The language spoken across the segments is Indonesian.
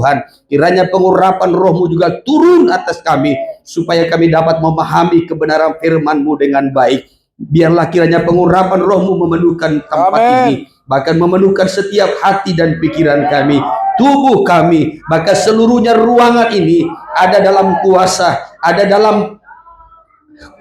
Tuhan. Kiranya pengurapan Roh-Mu juga turun atas kami, supaya kami dapat memahami kebenaran firman-Mu dengan baik. Biarlah kiranya pengurapan Roh-Mu memenuhkan tempat ini, bahkan memenuhkan setiap hati dan pikiran kami, tubuh kami, bahkan seluruhnya ruangan ini ada dalam kuasa, ada dalam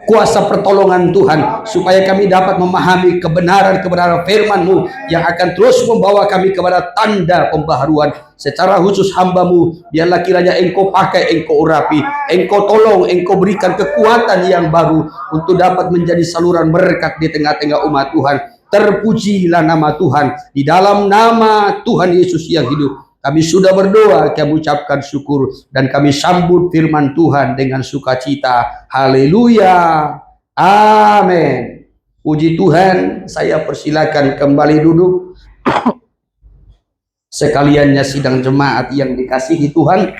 kuasa pertolongan Tuhan, supaya kami dapat memahami kebenaran-kebenaran firman-Mu yang akan terus membawa kami kepada tanda pembaharuan. Secara khusus hamba-Mu, biarlah kiranya Engkau pakai, Engkau urapi, Engkau tolong, Engkau berikan kekuatan yang baru untuk dapat menjadi saluran berkat di tengah-tengah umat Tuhan. Terpujilah nama Tuhan. Di dalam nama Tuhan Yesus yang hidup, kami sudah berdoa, kami ucapkan syukur, dan kami sambut firman Tuhan dengan sukacita. Haleluya. Amin. Puji Tuhan, saya persilakan kembali duduk. Sekaliannya sidang jemaat yang dikasihi Tuhan,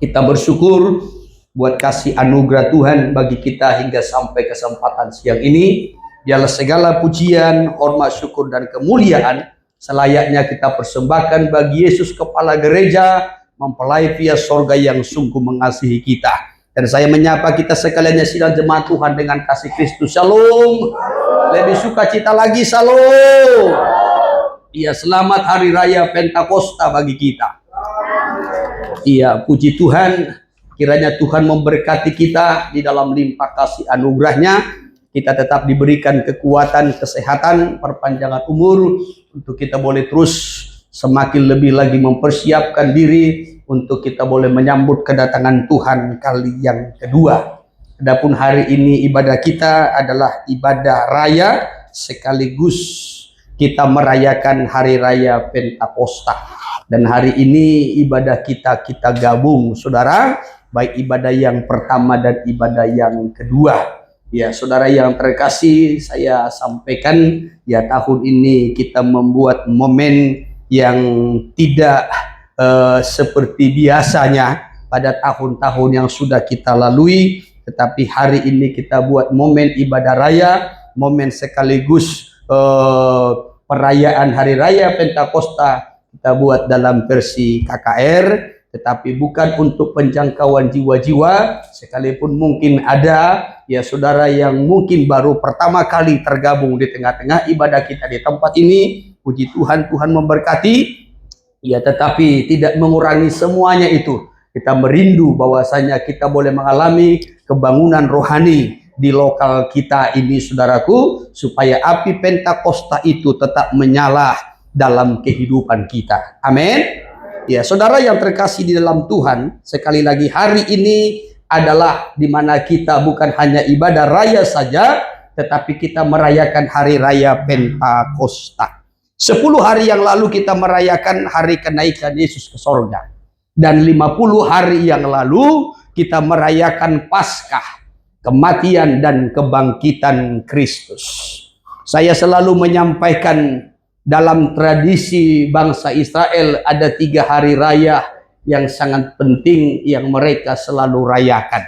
kita bersyukur buat kasih anugerah Tuhan bagi kita hingga sampai kesempatan siang ini. Biarlah segala pujian, hormat, syukur, dan kemuliaan selayaknya kita persembahkan bagi Yesus Kepala Gereja, mempelai via sorga yang sungguh mengasihi kita. Dan saya menyapa kita sekaliannya sidang jemaat Tuhan dengan kasih Kristus. Shalom. Lebih sukacita lagi, shalom. Iya, selamat hari raya Pentakosta bagi kita. Iya, puji Tuhan. Kiranya Tuhan memberkati kita di dalam limpah kasih anugerahnya. Kita tetap diberikan kekuatan, kesehatan, perpanjangan umur, untuk kita boleh terus semakin lebih lagi mempersiapkan diri untuk kita boleh menyambut kedatangan Tuhan kali yang kedua. Adapun hari ini ibadah kita adalah ibadah raya, sekaligus kita merayakan hari raya Pentakosta. Dan hari ini ibadah kita gabung, saudara, baik ibadah yang pertama dan ibadah yang kedua. Ya, saudara yang terkasih, saya sampaikan ya, tahun ini kita membuat momen yang tidak seperti biasanya pada tahun-tahun yang sudah kita lalui, tetapi hari ini kita buat momen ibadah raya, momen sekaligus perayaan hari raya Pentakosta. Kita buat dalam versi KKR, tetapi bukan untuk penjangkauan jiwa-jiwa, sekalipun mungkin ada ya saudara yang mungkin baru pertama kali tergabung di tengah-tengah ibadah kita di tempat ini. Puji Tuhan, Tuhan memberkati ya, tetapi tidak mengurangi semuanya itu. Kita merindu bahwasanya kita boleh mengalami kebangunan rohani di lokal kita ini, saudaraku, supaya api Pentakosta itu tetap menyala dalam kehidupan kita. Amin. Ya, saudara yang terkasih di dalam Tuhan, sekali lagi hari ini adalah di mana kita bukan hanya ibadah raya saja, tetapi kita merayakan hari raya Pentakosta. 10 hari yang lalu kita merayakan hari kenaikan Yesus ke sorga. Dan 50 hari yang lalu kita merayakan Paskah, kematian dan kebangkitan Kristus. Saya selalu menyampaikan, dalam tradisi bangsa Israel ada 3 hari raya yang sangat penting yang mereka selalu rayakan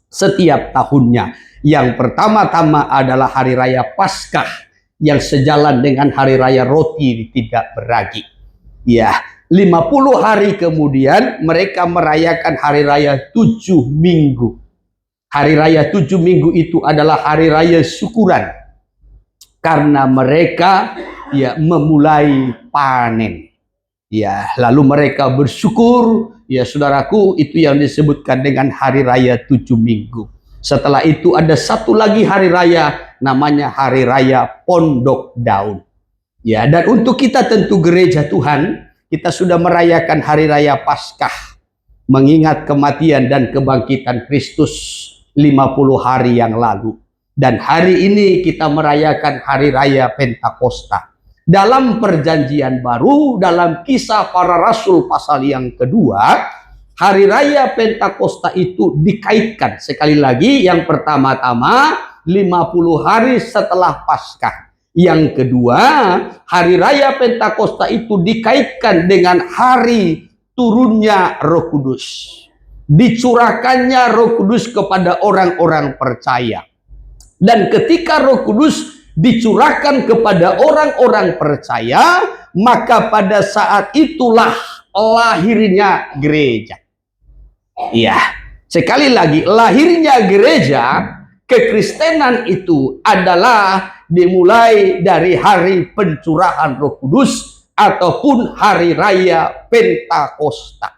setiap tahunnya. Yang pertama-tama adalah hari raya Paskah, yang sejalan dengan hari raya roti tidak beragi. Ya, 50 hari kemudian mereka merayakan hari raya 7 minggu. Hari raya 7 minggu itu adalah hari raya syukuran, karena mereka ya memulai panen. Ya, lalu mereka bersyukur, ya saudaraku, itu yang disebutkan dengan hari raya 7 minggu. Setelah itu ada satu lagi hari raya, namanya hari raya Pondok Daun. Ya, dan untuk kita tentu gereja Tuhan, kita sudah merayakan hari raya Paskah, mengingat kematian dan kebangkitan Kristus 50 hari yang lalu. Dan hari ini kita merayakan hari raya Pentakosta. Dalam perjanjian baru, dalam Kisah Para Rasul pasal yang kedua, hari raya Pentakosta itu dikaitkan. Sekali lagi, yang pertama-tama 50 hari setelah Paskah. Yang kedua, hari raya Pentakosta itu dikaitkan dengan hari turunnya Roh Kudus. Dicurahkannya Roh Kudus kepada orang-orang percaya. Dan ketika Roh Kudus dicurahkan kepada orang-orang percaya, maka pada saat itulah lahirnya gereja. Iya, sekali lagi, lahirnya gereja, kekristenan itu adalah dimulai dari hari pencurahan Roh Kudus ataupun hari raya Pentakosta.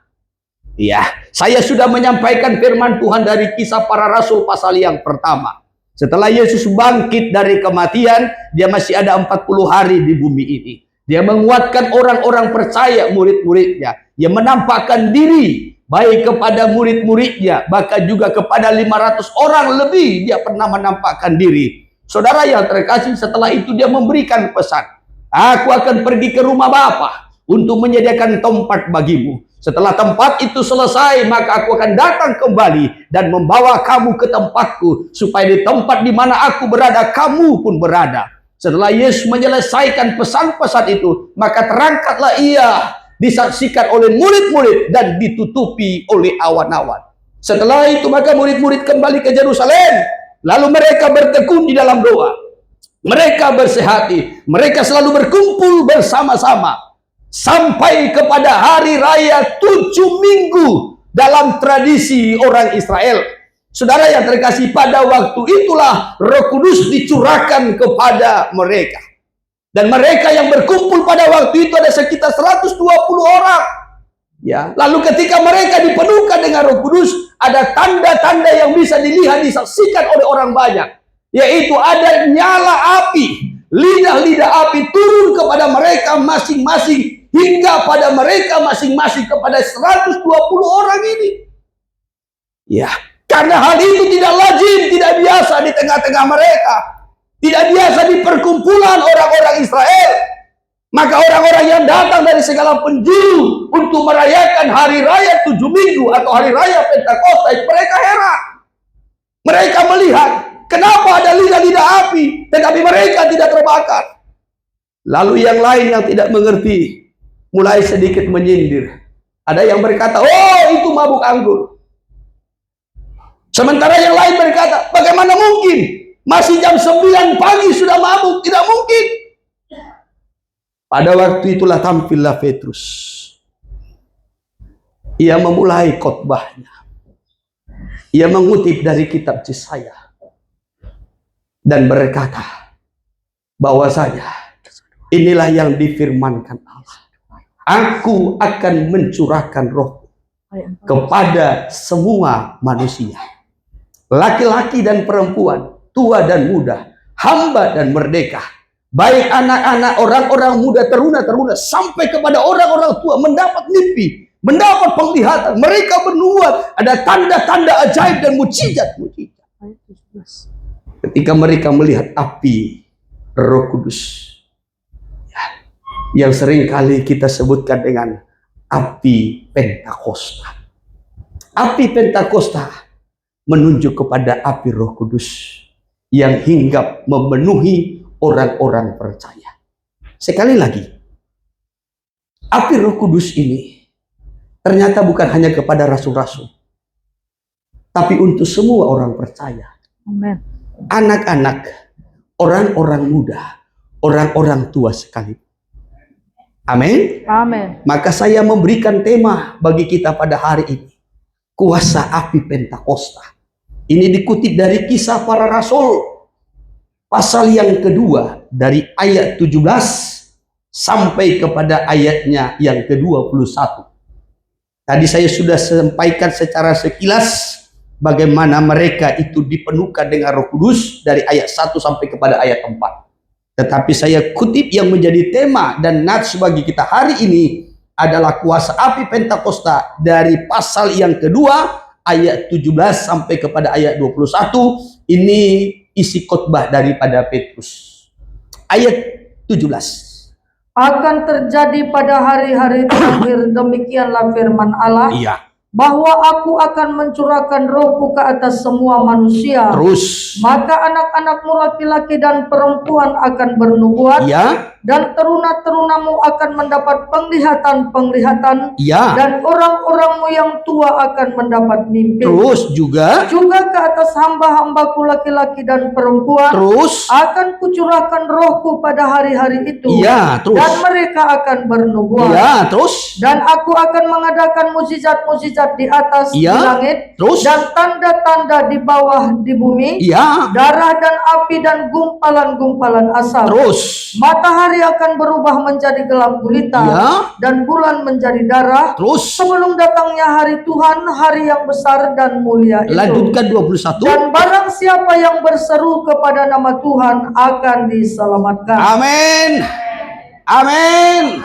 Iya, saya sudah menyampaikan firman Tuhan dari Kisah Para Rasul pasal yang pertama. Setelah Yesus bangkit dari kematian, dia masih ada 40 hari di bumi ini. Dia menguatkan orang-orang percaya, murid-muridnya. Dia menampakkan diri baik kepada murid-muridnya, bahkan juga kepada 500 orang lebih dia pernah menampakkan diri. Saudara yang terkasih, setelah itu dia memberikan pesan, aku akan pergi ke rumah Bapa untuk menyediakan tempat bagimu. Setelah tempat itu selesai, maka aku akan datang kembali dan membawa kamu ke tempatku, supaya di tempat di mana aku berada, kamu pun berada. Setelah Yesus menyelesaikan pesan-pesan itu, maka terangkatlah ia, disaksikan oleh murid-murid dan ditutupi oleh awan-awan. Setelah itu maka murid-murid kembali ke Yerusalem, lalu mereka bertekun di dalam doa. Mereka bersehati, mereka selalu berkumpul bersama-sama sampai kepada hari raya 7 minggu dalam tradisi orang Israel. Saudara yang terkasih, pada waktu itulah Roh Kudus dicurahkan kepada mereka. Dan mereka yang berkumpul pada waktu itu ada sekitar 120 orang. Ya, lalu ketika mereka dipenuhkan dengan Roh Kudus, ada tanda-tanda yang bisa dilihat, disaksikan oleh orang banyak, yaitu ada nyala api, lidah-lidah api turun kepada mereka masing-masing, hingga pada mereka masing-masing kepada 120 orang ini. Ya, karena hal itu tidak lazim, tidak biasa di tengah-tengah mereka, tidak biasa di perkumpulan orang-orang Israel. Maka orang-orang yang datang dari segala penjuru untuk merayakan hari raya 7 minggu atau hari raya Pentakosta, mereka heran. Mereka melihat kenapa ada lidah-lidah api tetapi mereka tidak terbakar. Lalu yang lain yang tidak mengerti mulai sedikit menyindir. Ada yang berkata, oh itu mabuk anggur. Sementara yang lain berkata, bagaimana mungkin? Masih jam 9 pagi sudah mabuk. Tidak mungkin. Pada waktu itulah tampillah Petrus. Ia memulai khotbahnya. Ia mengutip dari kitab Yesaya dan berkata bahwasanya inilah yang difirmankan Allah. Aku akan mencurahkan roh kepada semua manusia. Laki-laki dan perempuan, tua dan muda, hamba dan merdeka, baik anak-anak, orang-orang muda, teruna-teruna, sampai kepada orang-orang tua mendapat mimpi, mendapat penglihatan. Mereka menuai ada tanda-tanda ajaib dan mukjizat-mukjizat. Ketika mereka melihat api Roh Kudus, yang sering kali kita sebutkan dengan api Pentakosta. Api Pentakosta menunjuk kepada api Roh Kudus yang hinggap memenuhi orang-orang percaya. Sekali lagi, api Roh Kudus ini ternyata bukan hanya kepada rasul-rasul, tapi untuk semua orang percaya. Amen. Anak-anak, orang-orang muda, orang-orang tua sekalipun. Amin. Amin. Maka saya memberikan tema bagi kita pada hari ini, kuasa api Pentakosta. Ini dikutip dari Kisah Para Rasul pasal yang kedua dari ayat 17 sampai kepada ayatnya yang ke-21. Tadi saya sudah sampaikan secara sekilas bagaimana mereka itu dipenuhkan dengan Roh Kudus dari ayat 1 sampai kepada ayat 4. Tetapi saya kutip yang menjadi tema dan nats bagi kita hari ini adalah kuasa api Pentakosta dari pasal yang kedua ayat 17 sampai kepada ayat 21. Ini isi khotbah daripada Petrus. Ayat 17. Akan terjadi pada hari-hari terakhir, demikianlah firman Allah. Iya. bahwa aku akan mencurahkan rohku ke atas semua manusia. Terus. Maka anak-anakmu laki-laki dan perempuan akan bernubuat, Ya. dan teruna-terunamu akan mendapat penglihatan-penglihatan, Ya. dan orang-orangmu yang tua akan mendapat mimpi. Terus juga. Juga ke atas hamba-hambaku laki-laki dan perempuan Terus. akan kucurahkan rohku pada hari-hari itu. Ya, terus. Dan mereka akan bernubuat. Ya, terus. Dan aku akan mengadakan mukjizat-mukjizat di atas di Ya, langit, terus. dan tanda-tanda di bawah di bumi, Ya. darah dan api dan gumpalan-gumpalan asap. Terus. Matahari akan berubah menjadi gelap gulita, Ya. dan bulan menjadi darah. Terus. Sebelum datangnya hari Tuhan, hari yang besar dan mulia itu. Lanjutkan 21. Dan barang siapa yang berseru kepada nama Tuhan akan diselamatkan. Amin. Amin.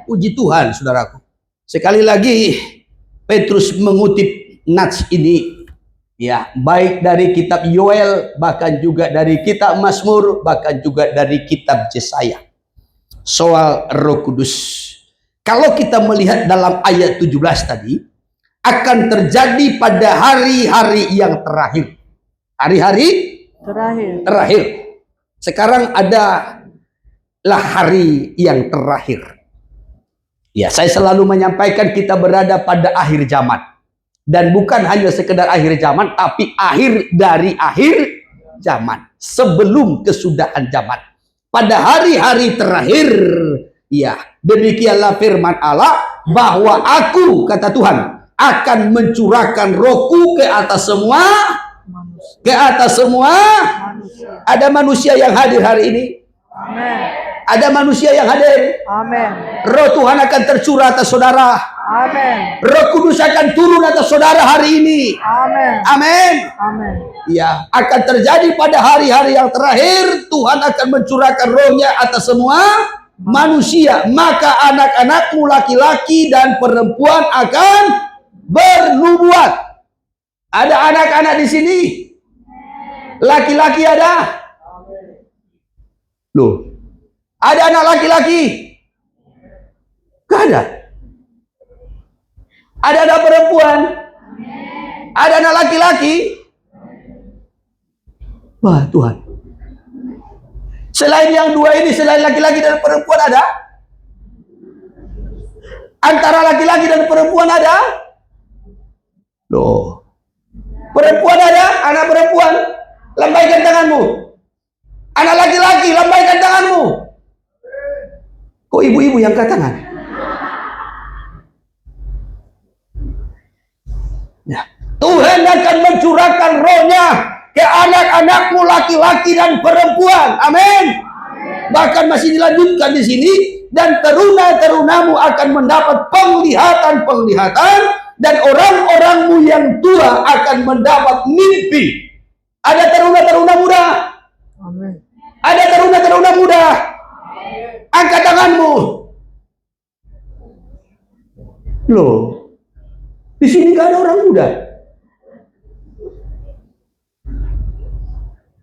Puji Tuhan, saudaraku. Sekali lagi Petrus mengutip nats ini, ya, baik dari kitab Yoel, bahkan juga dari kitab Mazmur, bahkan juga dari kitab Yesaya, soal Roh Kudus. Kalau kita melihat dalam ayat 17 tadi, akan terjadi pada hari-hari yang terakhir. Hari-hari terakhir. Sekarang adalah hari yang terakhir. Ya, saya selalu menyampaikan kita berada pada akhir zaman. Dan bukan hanya sekedar akhir zaman, tapi akhir dari akhir zaman. Sebelum kesudahan zaman. Pada hari-hari terakhir, ya, demikianlah firman Allah, bahwa aku, kata Tuhan, akan mencurahkan rohku ke atas semua, manusia. Ada manusia yang hadir hari ini. Amin. Ada manusia yang hadir. Amin. Roh Tuhan akan tercurah atas saudara. Amin. Roh Kudus akan turun atas saudara hari ini. Amin. Amin. Amin. Ya, akan terjadi pada hari-hari yang terakhir. Tuhan akan mencurahkan rohnya atas semua manusia. Maka anak-anakmu laki-laki dan perempuan akan bernubuat. Ada anak-anak di sini? Laki-laki ada? Loh, ada anak laki-laki? Gak ada. Ada anak perempuan? Ada anak laki-laki? Wah, Tuhan. Selain yang dua ini, selain laki-laki dan perempuan ada? Antara laki-laki dan perempuan ada? Loh. Perempuan ada? Anak perempuan? Lambaikan tanganmu. Anak laki-laki, lambaikan tanganmu. Kok ibu-ibu yang angkat tangan? Ya. Tuhan akan mencurahkan rohnya ke anak-anakmu laki-laki dan perempuan. Amin. Bahkan masih dilanjutkan di sini, dan teruna-terunamu akan mendapat penglihatan-penglihatan, dan orang-orangmu yang tua akan mendapat mimpi. Ada teruna-teruna muda? Amin. Ada teruna-teruna muda? Angkat tanganmu. Loh, di sini gak ada orang muda.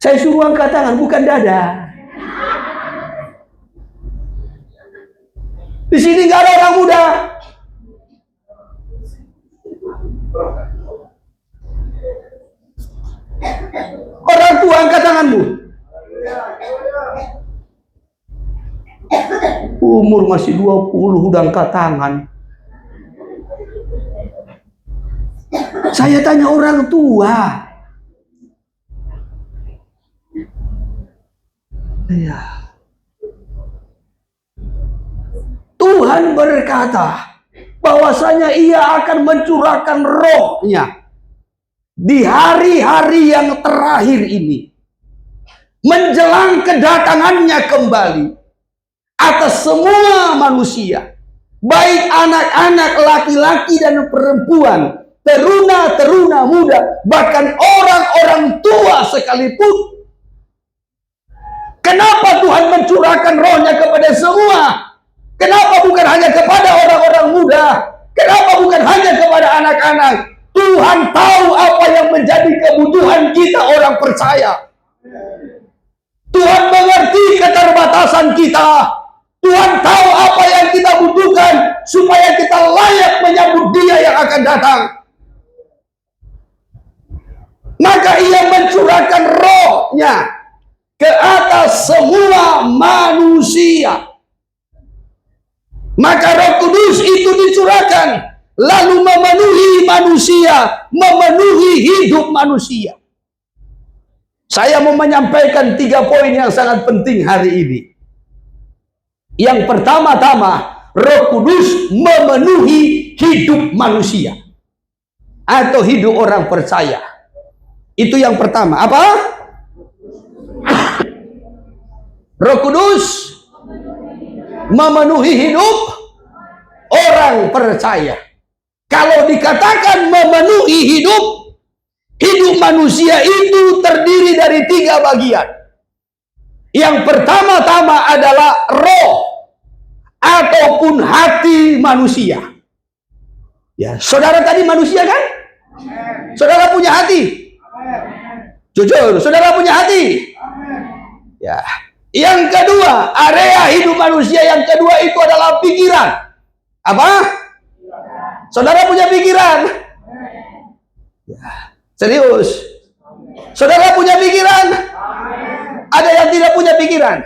Saya suruh angkat tangan, bukan dada. Di sini gak ada orang muda. Orang tua, angkat tanganmu. Umur masih 20 udah angkat tangan. Saya tanya orang tua. Ya. Tuhan berkata bahwasanya Ia akan mencurahkan rohnya di hari-hari yang terakhir ini, menjelang kedatangannya kembali atas semua manusia, baik anak-anak laki-laki dan perempuan, teruna-teruna muda, bahkan orang-orang tua sekalipun. Kenapa Tuhan mencurahkan rohnya kepada semua? Kenapa bukan hanya kepada orang-orang muda? Kenapa bukan hanya kepada anak-anak? Tuhan tahu apa yang menjadi kebutuhan kita orang percaya. Tuhan mengerti keterbatasan kita. Tuhan tahu apa yang kita butuhkan supaya kita layak menyambut Dia yang akan datang. Maka ia mencurahkan rohnya ke atas semua manusia. Maka Roh Kudus itu dicurahkan, lalu memenuhi manusia, memenuhi hidup manusia. Saya mau menyampaikan 3 poin yang sangat penting hari ini. Yang pertama-tama, Roh Kudus memenuhi hidup manusia atau hidup orang percaya. Itu yang pertama. Apa? Roh Kudus memenuhi hidup orang percaya. Kalau dikatakan memenuhi hidup manusia itu terdiri dari 3 bagian. Yang pertama-tama adalah roh ataupun hati manusia. Ya, saudara tadi manusia kan? Saudara punya hati? Jujur, saudara punya hati? Ya. Yang kedua, area hidup manusia yang kedua itu adalah pikiran. Apa? Saudara punya pikiran? Ya. Serius? Saudara punya pikiran? Ada yang tidak punya pikiran?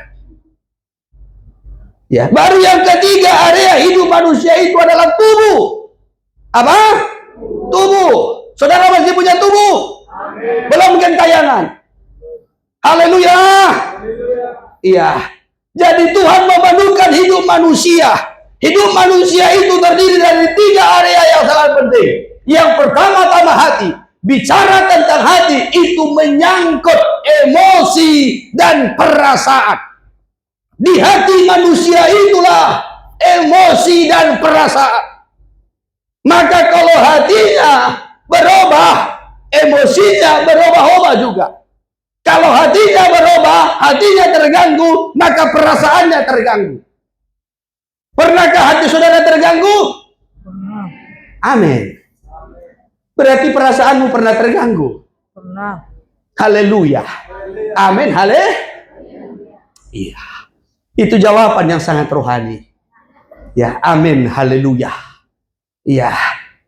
Ya. Baru yang ketiga, area hidup manusia itu adalah tubuh. Apa? Tubuh. Saudara masih punya tubuh? Belum gentayangan. Haleluya. Iya. Jadi Tuhan memenuhkan hidup manusia. Hidup manusia itu terdiri dari 3 area yang sangat penting. Yang pertama-tama hati. Bicara tentang hati itu menyangkut emosi dan perasaan. Di hati manusia itulah emosi dan perasaan. Maka kalau hatinya berubah, emosinya berubah-ubah juga. Kalau hatinya berubah, hatinya terganggu, maka perasaannya terganggu. Pernahkah hati saudara terganggu? Pernah. Amin. Berarti perasaanmu pernah terganggu? Pernah. Haleluya. Amin. Iya. Itu jawaban yang sangat rohani. Ya, amin. Haleluya. Iya.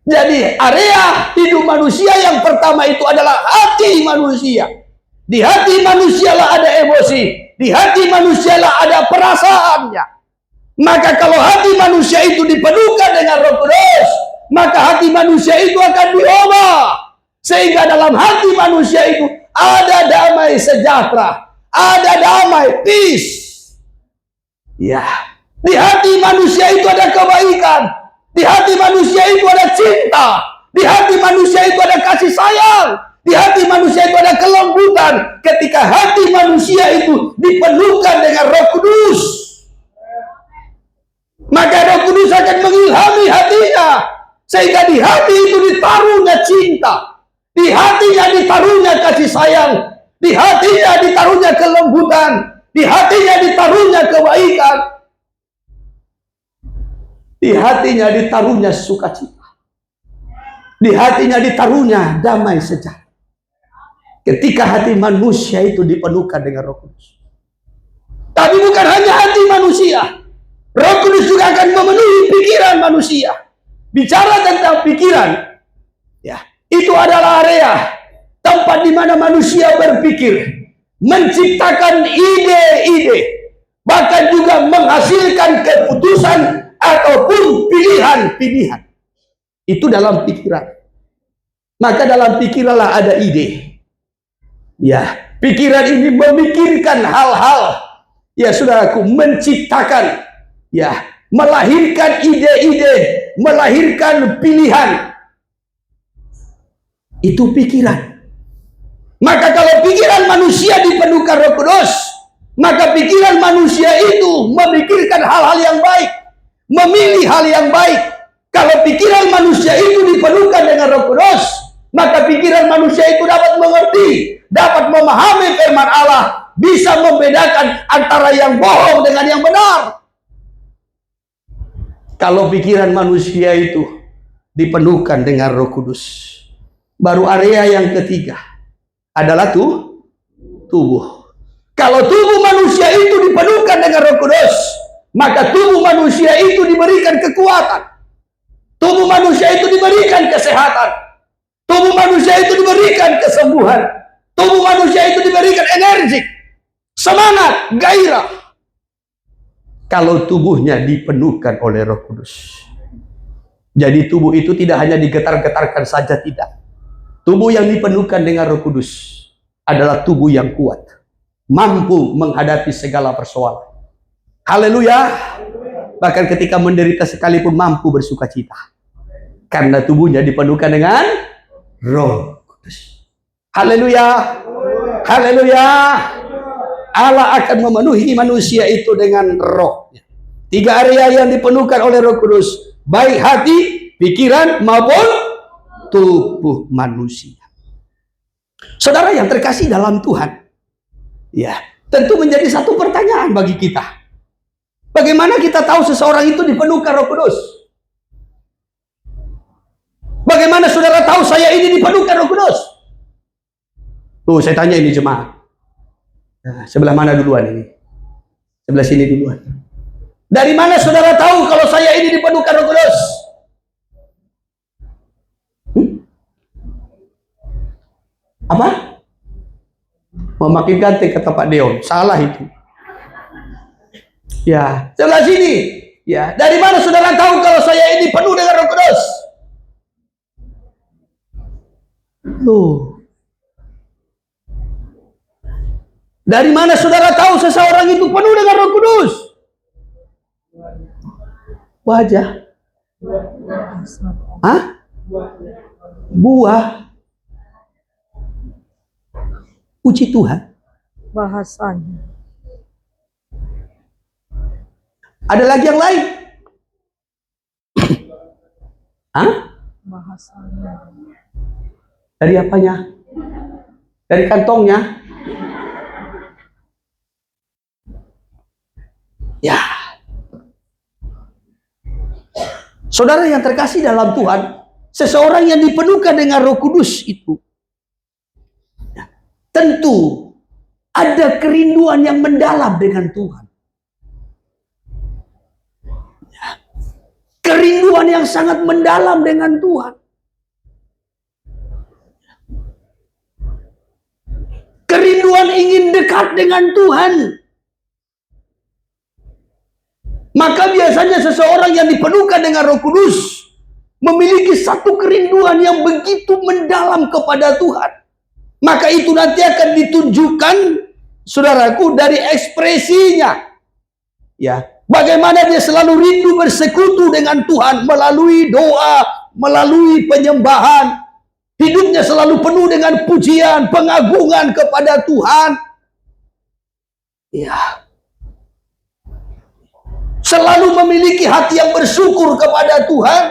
Jadi area hidup manusia yang pertama itu adalah hati manusia. Di hati manusialah ada emosi. Di hati manusialah ada perasaannya. Maka kalau hati manusia itu dipenuhkan dengan Roh Kudus, maka hati manusia itu akan diubah. Sehingga dalam hati manusia itu ada damai sejahtera. Ada damai, peace. Ya. Di hati manusia itu ada kebaikan. Di hati manusia itu ada cinta. Di hati manusia itu ada kasih sayang. Di hati manusia itu ada kelembutan. Ketika hati manusia itu dipenuhkan dengan Roh Kudus, maka Roh Kudus akan mengilhami hatinya. Sehingga di hati itu ditaruhnya cinta. Di hatinya ditaruhnya kasih sayang. Di hatinya ditaruhnya kelembutan. Di hatinya ditaruhnya kebaikan. Di hatinya ditaruhnya sukacita. Di hatinya ditaruhnya damai sejahtera. Ketika hati manusia itu dipenuhkan dengan Roh Kudus. Tapi bukan hanya hati manusia. Roh Kudus juga akan memenuhi pikiran manusia. Bicara tentang pikiran, ya, itu adalah area tempat di mana manusia berpikir, menciptakan ide-ide, bahkan juga menghasilkan keputusan ataupun pilihan-pilihan. Itu dalam pikiran. Maka dalam pikiranlah ada ide. Ya, pikiran ini memikirkan hal-hal, ya saudaraku, menciptakan, ya, melahirkan ide-ide, melahirkan pilihan. Itu pikiran. Maka kalau pikiran manusia dipenuhkan Roh Kudus, maka pikiran manusia itu memikirkan hal-hal yang baik, memilih hal yang baik. Kalau pikiran manusia itu dipenuhkan dengan Roh Kudus, maka pikiran manusia itu dapat mengerti, dapat memahami firman Allah, bisa membedakan antara yang bohong dengan yang benar. Kalau pikiran manusia itu dipenuhkan dengan Roh Kudus, baru area yang ketiga adalah tubuh. Kalau tubuh manusia itu dipenuhkan dengan Roh Kudus, maka tubuh manusia itu diberikan kekuatan. Tubuh manusia itu diberikan kesehatan. Tubuh manusia itu diberikan kesembuhan. Tubuh manusia itu diberikan energi, semangat, gairah. Kalau tubuhnya dipenuhkan oleh Roh Kudus. Jadi tubuh itu tidak hanya digetar-getarkan saja, tidak. Tubuh yang dipenuhkan dengan Roh Kudus adalah tubuh yang kuat, mampu menghadapi segala persoalan. Haleluya. Bahkan ketika menderita sekalipun mampu bersuka cita. Karena tubuhnya dipenuhkan dengan Roh Kudus. Haleluya. Haleluya. Allah akan memenuhi manusia itu dengan rohnya. 3 area yang dipenuhkan oleh Roh Kudus, baik hati, pikiran maupun tubuh manusia. Saudara yang terkasih dalam Tuhan, ya, tentu menjadi satu pertanyaan bagi kita. Bagaimana kita tahu seseorang itu dipenuhkan Roh Kudus? Bagaimana saudara tahu saya ini dipenuhkan Roh Kudus? Tuh, saya tanya ini jemaat. Nah, sebelah mana duluan ini? Sebelah sini duluan. Dari mana saudara tahu kalau saya ini dipenuhkan Roh Kudus? Apa? Memakai ganti kata Pak Deon. Salah itu. Ya, sebelah sini. Ya, dari mana saudara tahu kalau saya ini penuh dengan Roh Kudus? Loh. Dari mana saudara tahu seseorang itu penuh dengan Roh Kudus? Wajah. Hah? Buah. Puji Tuhan. Bahasanya. Ada lagi yang lain? Hah? Bahasanya. Dari apanya? Dari kantongnya? Ya. Saudara yang terkasih dalam Tuhan, seseorang yang dipenuhkan dengan Roh Kudus itu, ya, tentu ada kerinduan yang mendalam dengan Tuhan. Ya, kerinduan yang sangat mendalam dengan Tuhan. Kerinduan ingin dekat dengan Tuhan. Maka biasanya seseorang yang dipenuhkan dengan Roh Kudus memiliki satu kerinduan yang begitu mendalam kepada Tuhan. Maka itu nanti akan ditunjukkan, saudaraku, dari ekspresinya. Ya, bagaimana dia selalu rindu bersekutu dengan Tuhan melalui doa, melalui penyembahan. Hidupnya selalu penuh dengan pujian, pengagungan kepada Tuhan. Ya. Selalu memiliki hati yang bersyukur kepada Tuhan.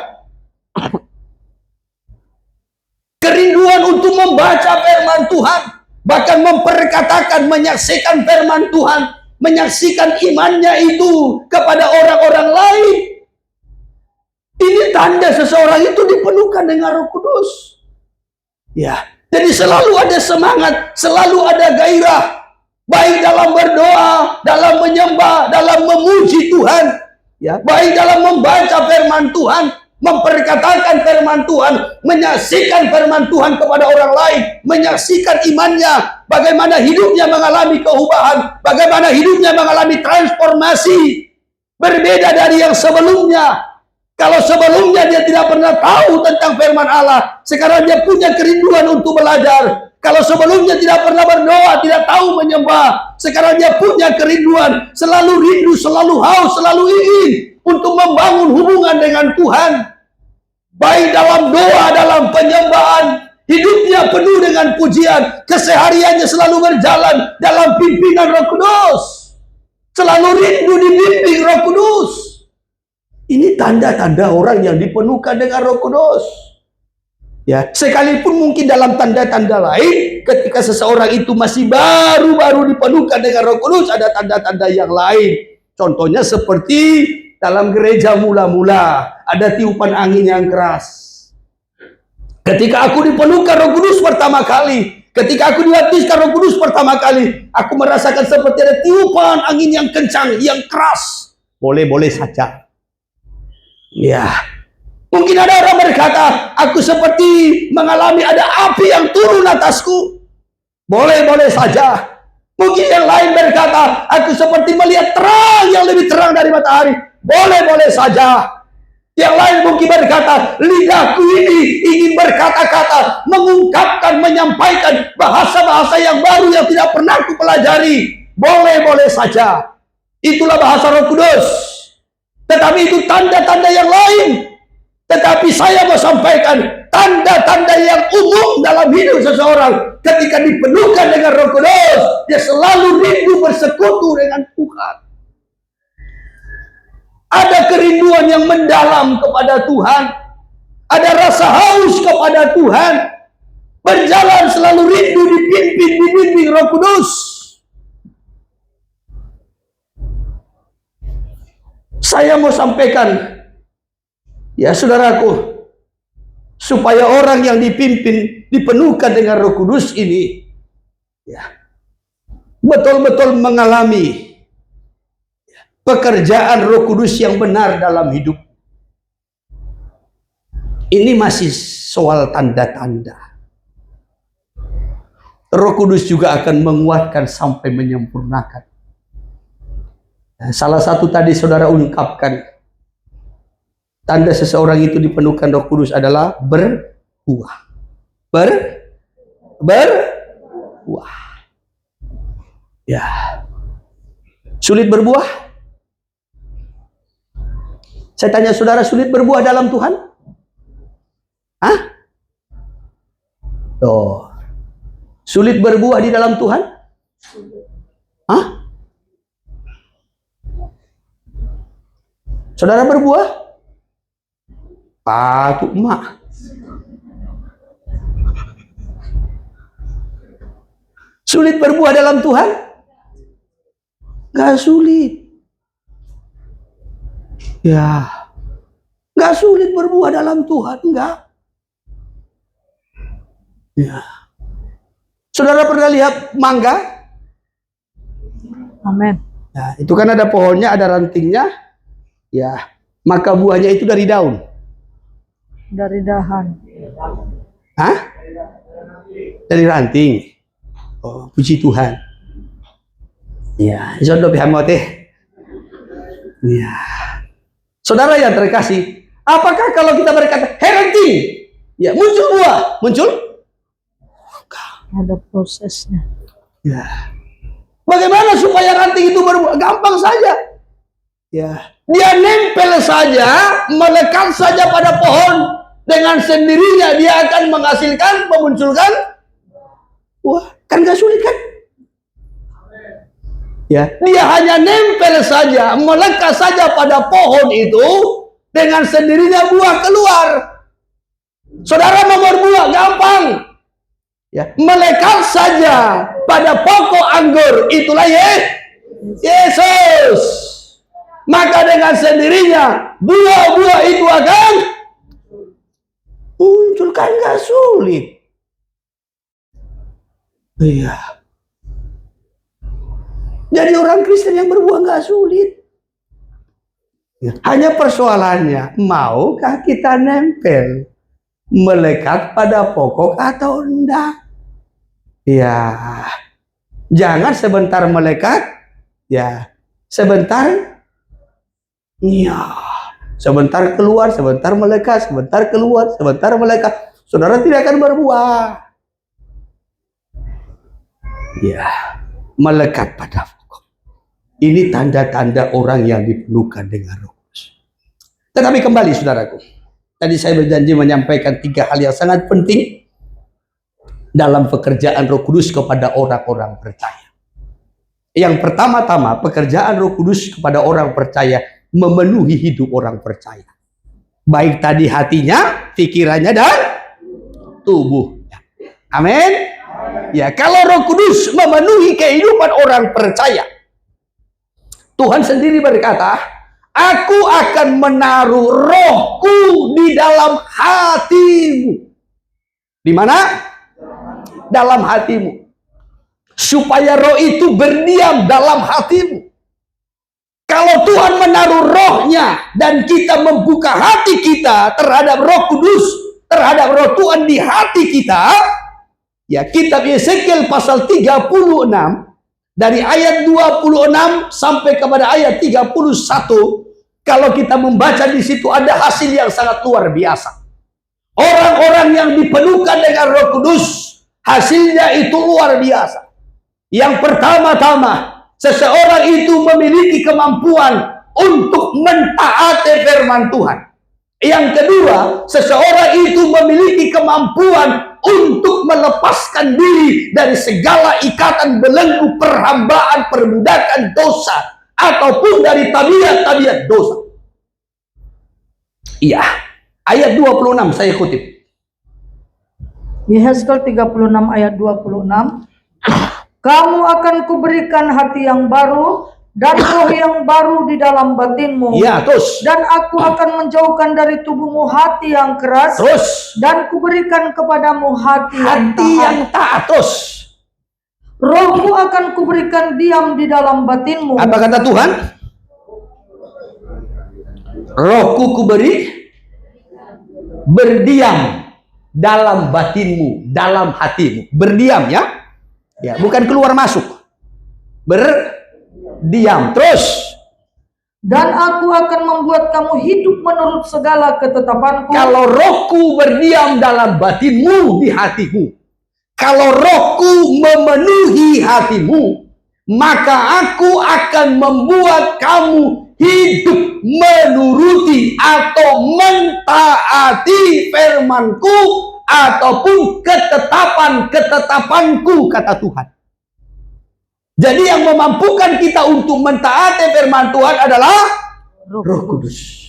Kerinduan untuk membaca firman Tuhan, bahkan memperkatakan, menyaksikan firman Tuhan, menyaksikan imannya itu kepada orang-orang lain. Ini tanda seseorang itu dipenuhkan dengan Roh Kudus. Ya, jadi selalu ada semangat, selalu ada gairah. Baik dalam berdoa, dalam menyembah, dalam memuji Tuhan, ya, baik dalam membaca firman Tuhan, memperkatakan firman Tuhan, menyaksikan firman Tuhan kepada orang lain, menyaksikan imannya, bagaimana hidupnya mengalami perubahan, bagaimana hidupnya mengalami transformasi, berbeda dari yang sebelumnya. Kalau sebelumnya dia tidak pernah tahu tentang firman Allah, sekarang dia punya kerinduan untuk belajar. Kalau sebelumnya tidak pernah berdoa, tidak tahu menyembah, sekarang dia punya kerinduan, selalu rindu, selalu haus, selalu ingin untuk membangun hubungan dengan Tuhan. Baik dalam doa, dalam penyembahan, hidupnya penuh dengan pujian, kesehariannya selalu berjalan dalam pimpinan Roh Kudus. Selalu rindu dibimbing Roh Kudus. Ini tanda-tanda orang yang dipenuhkan dengan Roh Kudus. Ya, sekalipun mungkin dalam tanda-tanda lain, ketika seseorang itu masih baru-baru dipenuhkan dengan Roh Kudus, ada tanda-tanda yang lain. Contohnya seperti dalam gereja mula-mula, ada tiupan angin yang keras. Ketika aku dipenuhkan Roh Kudus pertama kali, ketika aku dibaptiskan Roh Kudus pertama kali, aku merasakan seperti ada tiupan angin yang kencang, yang keras. Boleh-boleh saja. Ya. Mungkin ada orang berkata, aku seperti mengalami ada api yang turun atasku. Boleh-boleh saja. Mungkin yang lain berkata, aku seperti melihat terang yang lebih terang dari matahari. Boleh-boleh saja. Yang lain mungkin berkata, lidahku ini ingin berkata-kata, mengungkapkan, menyampaikan bahasa-bahasa yang baru yang tidak pernah aku pelajari. Boleh-boleh saja. Itulah bahasa Roh Kudus. Tetapi itu tanda-tanda yang lain. Tetapi saya mau sampaikan tanda-tanda yang umum dalam hidup seseorang ketika dipenuhkan dengan Roh Kudus, dia selalu rindu bersekutu dengan Tuhan. Ada kerinduan yang mendalam kepada Tuhan, ada rasa haus kepada Tuhan, berjalan selalu rindu dipimpin, dibimbing Roh Kudus. Saya mau sampaikan, ya saudaraku, supaya orang yang dipimpin, dipenuhkan dengan Roh Kudus ini, ya, betul-betul mengalami pekerjaan Roh Kudus yang benar dalam hidup. Ini masih soal tanda-tanda. Roh Kudus juga akan menguatkan sampai menyempurnakan. Nah, salah satu tadi saudara ungkapkan, tanda seseorang itu dipenuhkan Roh Kudus adalah berbuah. Berbuah. Ya. Sulit berbuah? Saya tanya saudara, sulit berbuah dalam Tuhan? Hah? Tuh. Sulit berbuah di dalam Tuhan? Hah? Saudara berbuah? Patut emak. Sulit berbuah dalam Tuhan? Gak sulit. Ya, gak sulit berbuah dalam Tuhan, enggak. Ya. Saudara pernah lihat mangga? Amin. Ya, itu kan ada pohonnya, ada rantingnya. Ya, maka buahnya itu dari daun. Dari dahan. Hah? Dari ranting. Oh, puji Tuhan. Ya, jodoh bihamote. Ya. Saudara yang terkasih, apakah kalau kita berkata, "Hei ranting," ya muncul buah? Muncul? Ada prosesnya. Ya. Bagaimana supaya ranting itu berbuah? Gampang saja. Ya. Dia nempel saja, melekat saja pada pohon, dengan sendirinya dia akan menghasilkan, memunculkan buah. Kan gak sulit kan? Ya, dia hanya nempel saja, melekat saja pada pohon itu, dengan sendirinya buah keluar. Saudara mau berbuah gampang. Ya, melekat saja pada pokok anggur, itulah Yesus. Maka dengan sendirinya buah-buah itu akan muncul, kan gak sulit. Iya. Jadi orang Kristen yang berbuah gak sulit. Hanya persoalannya, maukah kita nempel, melekat pada pokok atau enggak? Ya, jangan sebentar melekat, ya sebentar, ya sebentar keluar, sebentar melekat, sebentar keluar, sebentar melekat. Saudara tidak akan berbuah. Ya, melekat pada pokok. Ini tanda-tanda orang yang dipenuhkan dengan Roh Kudus. Tetapi kembali saudaraku, tadi saya berjanji menyampaikan 3 hal yang sangat penting dalam pekerjaan Roh Kudus kepada orang-orang percaya. Yang pertama-tama, pekerjaan Roh Kudus kepada orang percaya memenuhi hidup orang percaya. Baik tadi hatinya, pikirannya, dan tubuhnya. Amin. Ya, kalau Roh Kudus memenuhi kehidupan orang percaya, Tuhan sendiri berkata, "Aku akan menaruh rohku di dalam hatimu." Di mana? Dalam hatimu. Supaya roh itu berdiam dalam hatimu. Kalau Tuhan menaruh rohnya dan kita membuka hati kita terhadap Roh Kudus, terhadap Roh Tuhan di hati kita, ya, kitab Yeskiel pasal 36 dari ayat 26 sampai kepada ayat 31, kalau kita membaca di situ ada hasil yang sangat luar biasa. Orang-orang yang dipenuhkan dengan Roh Kudus, hasilnya itu luar biasa. Yang pertama-tama, seseorang itu memiliki kemampuan untuk mentaati firman Tuhan. Yang kedua, seseorang itu memiliki kemampuan untuk melepaskan diri dari segala ikatan belenggu perhambaan, perbudakan dosa, ataupun dari tabiat-tabiat dosa. Iya, ayat 26 saya kutip. Yeskiel 36 ayat 26. Kamu akan kuberikan hati yang baru dan roh yang baru di dalam batinmu. Ya, terus. Dan aku akan menjauhkan dari tubuhmu hati yang keras. Terus. Dan kuberikan kepadamu hati yang taat. Terus. Rohku akan kuberikan diam di dalam batinmu. Apa kata Tuhan? Rohku kuberi berdiam dalam batinmu, dalam hatimu. Berdiam, ya. Ya, bukan keluar masuk. Berdiam. Terus. Dan aku akan membuat kamu hidup menurut segala ketetapanku. Kalau rohku berdiam dalam batinmu, di hatimu, kalau rohku memenuhi hatimu, maka aku akan membuat kamu hidup menuruti atau mentaati firmanku ataupun ketetapan-ketetapanku, kata Tuhan. Jadi yang memampukan kita untuk mentaati firman Tuhan adalah Roh Kudus.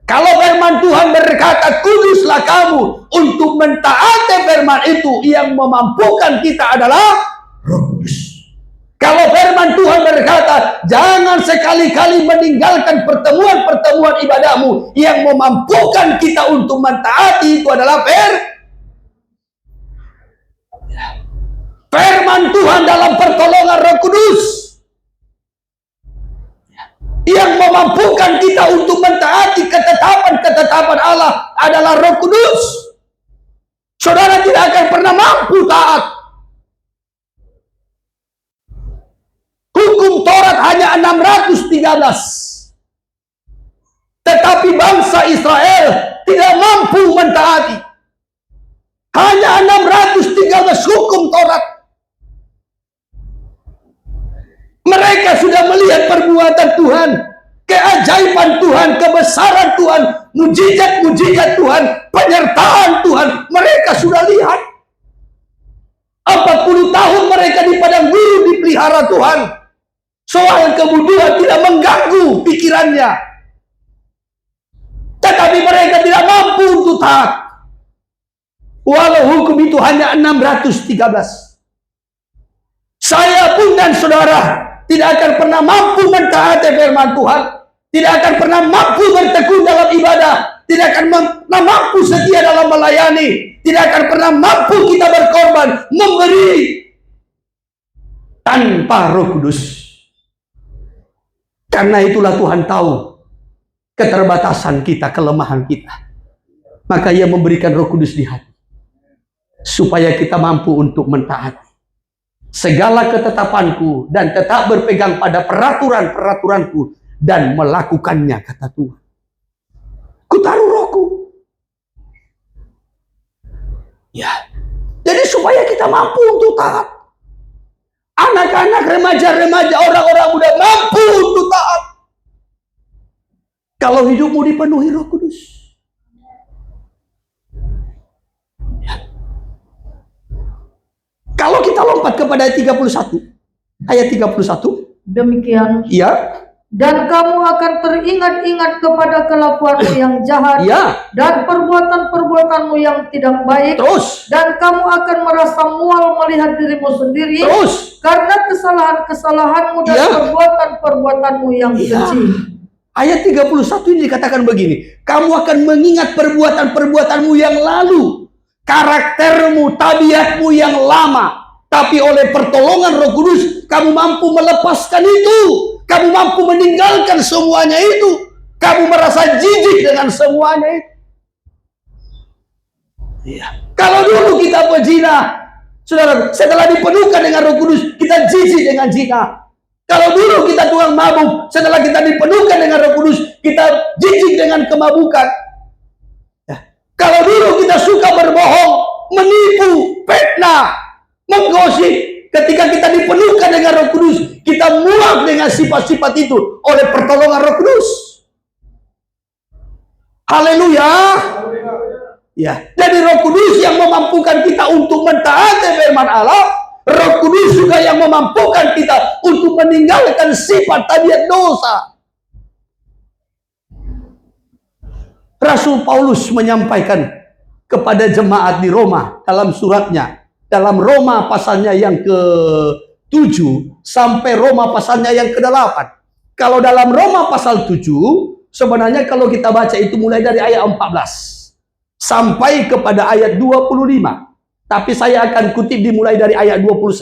Kalau firman Tuhan berkata, kuduslah kamu, untuk mentaati firman itu, yang memampukan kita adalah Roh Kudus. Kalau firman Tuhan berkata, jangan sekali-kali meninggalkan pertemuan-pertemuan ibadahmu, yang memampukan kita untuk mentaati itu adalah firman Tuhan dalam pertolongan Roh Kudus. Yang memampukan kita untuk mentaati ketetapan-ketetapan Allah adalah Roh Kudus. Saudara tidak akan pernah mampu taat. Hukum Taurat hanya 613. Tetapi bangsa Israel tidak mampu mentaati. Hanya 613 hukum Taurat. Mereka sudah melihat perbuatan Tuhan, keajaiban Tuhan, kebesaran Tuhan, mujizat-mujizat Tuhan, penyertaan Tuhan. Mereka sudah lihat. 40 tahun mereka di padang gurun dipelihara Tuhan. Soal kemudian tidak mengganggu pikirannya. Tetapi mereka tidak mampu untuk taat. Walau hukum itu hanya 613. Saya pun dan saudara tidak akan pernah mampu mentaati firman Tuhan, tidak akan pernah mampu bertekun dalam ibadah, tidak akan pernah mampu setia dalam melayani, tidak akan pernah mampu kita berkorban, memberi tanpa Roh Kudus. Karena itulah Tuhan tahu keterbatasan kita, kelemahan kita. Maka Ia memberikan Roh Kudus di hati, supaya kita mampu untuk mentaati segala ketetapanku dan tetap berpegang pada peraturan-peraturanku dan melakukannya, kata Tuhan. Kutaruh rohku. Ya. Jadi supaya kita mampu untuk taat. Anak-anak, remaja-remaja, orang-orang muda mampu untuk taat. Kalau hidupmu dipenuhi Roh Kudus. Kalau kita lompat kepada ayat 31. Ayat 31. Demikian. Ya. Dan kamu akan teringat-ingat kepada kelakuanmu yang jahat. Ya. Dan perbuatan-perbuatanmu yang tidak baik. Terus. Dan kamu akan merasa mual melihat dirimu sendiri. Terus. Karena kesalahan-kesalahanmu dan perbuatan-perbuatanmu yang keji. Ayat 31 ini dikatakan begini. Kamu akan mengingat perbuatan-perbuatanmu yang lalu. Karaktermu, tabiatmu yang lama. Tapi oleh pertolongan Roh Kudus, kamu mampu melepaskan itu. kamu mampu meninggalkan semuanya itu. Kamu merasa jijik dengan semuanya itu. Iya. Kalau dulu kita pezina, saudara, setelah dipenuhkan dengan Roh Kudus, kita jijik dengan zina. Kalau dulu kita tukang mabuk, setelah kita dipenuhkan dengan Roh Kudus, kita jijik dengan kemabukan. Ya. Kalau dulu kita suka berbohong, menipu, fitnah, menggosip, ketika kita dipenuhkan dengan Roh Kudus, kita muak dengan sifat-sifat itu oleh pertolongan Roh Kudus. Haleluya. Ya, jadi Roh Kudus yang memampukan kita untuk mentaati firman Allah. Roh Kudus juga yang memampukan kita untuk meninggalkan sifat tabiat dosa. Rasul Paulus menyampaikan kepada jemaat di Roma dalam suratnya, dalam Roma pasalnya yang ke-7 sampai Roma pasalnya yang ke-8. Kalau dalam Roma pasal 7, sebenarnya kalau kita baca itu mulai dari ayat 14 sampai kepada ayat 25. Tapi saya akan kutip dimulai dari ayat 20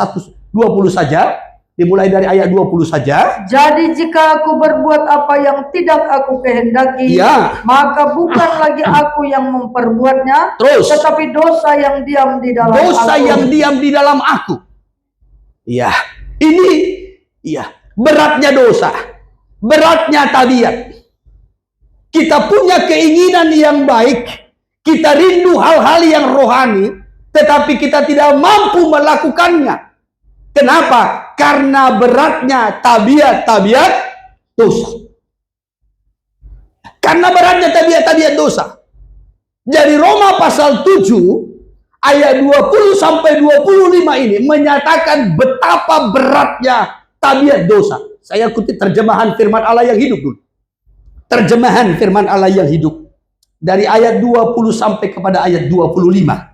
saja. Dimulai dari ayat 20 saja. Jadi jika aku berbuat apa yang tidak aku kehendaki, Ya. maka bukan lagi aku yang memperbuatnya, Terus. tetapi dosa yang diam di dalam Dosa aku. yang diam di dalam aku. Ya. Ini ya, beratnya dosa. Beratnya tabiat. Kita punya keinginan yang baik. Kita rindu hal-hal yang rohani, tetapi kita tidak mampu melakukannya. Kenapa? Karena beratnya tabiat-tabiat dosa. Karena beratnya tabiat-tabiat dosa. Jadi Roma pasal 7 ayat 20 sampai 25 ini menyatakan betapa beratnya tabiat dosa. Saya kutip terjemahan firman Allah yang hidup dulu. Terjemahan firman Allah yang hidup. Dari ayat 20 sampai kepada ayat 25.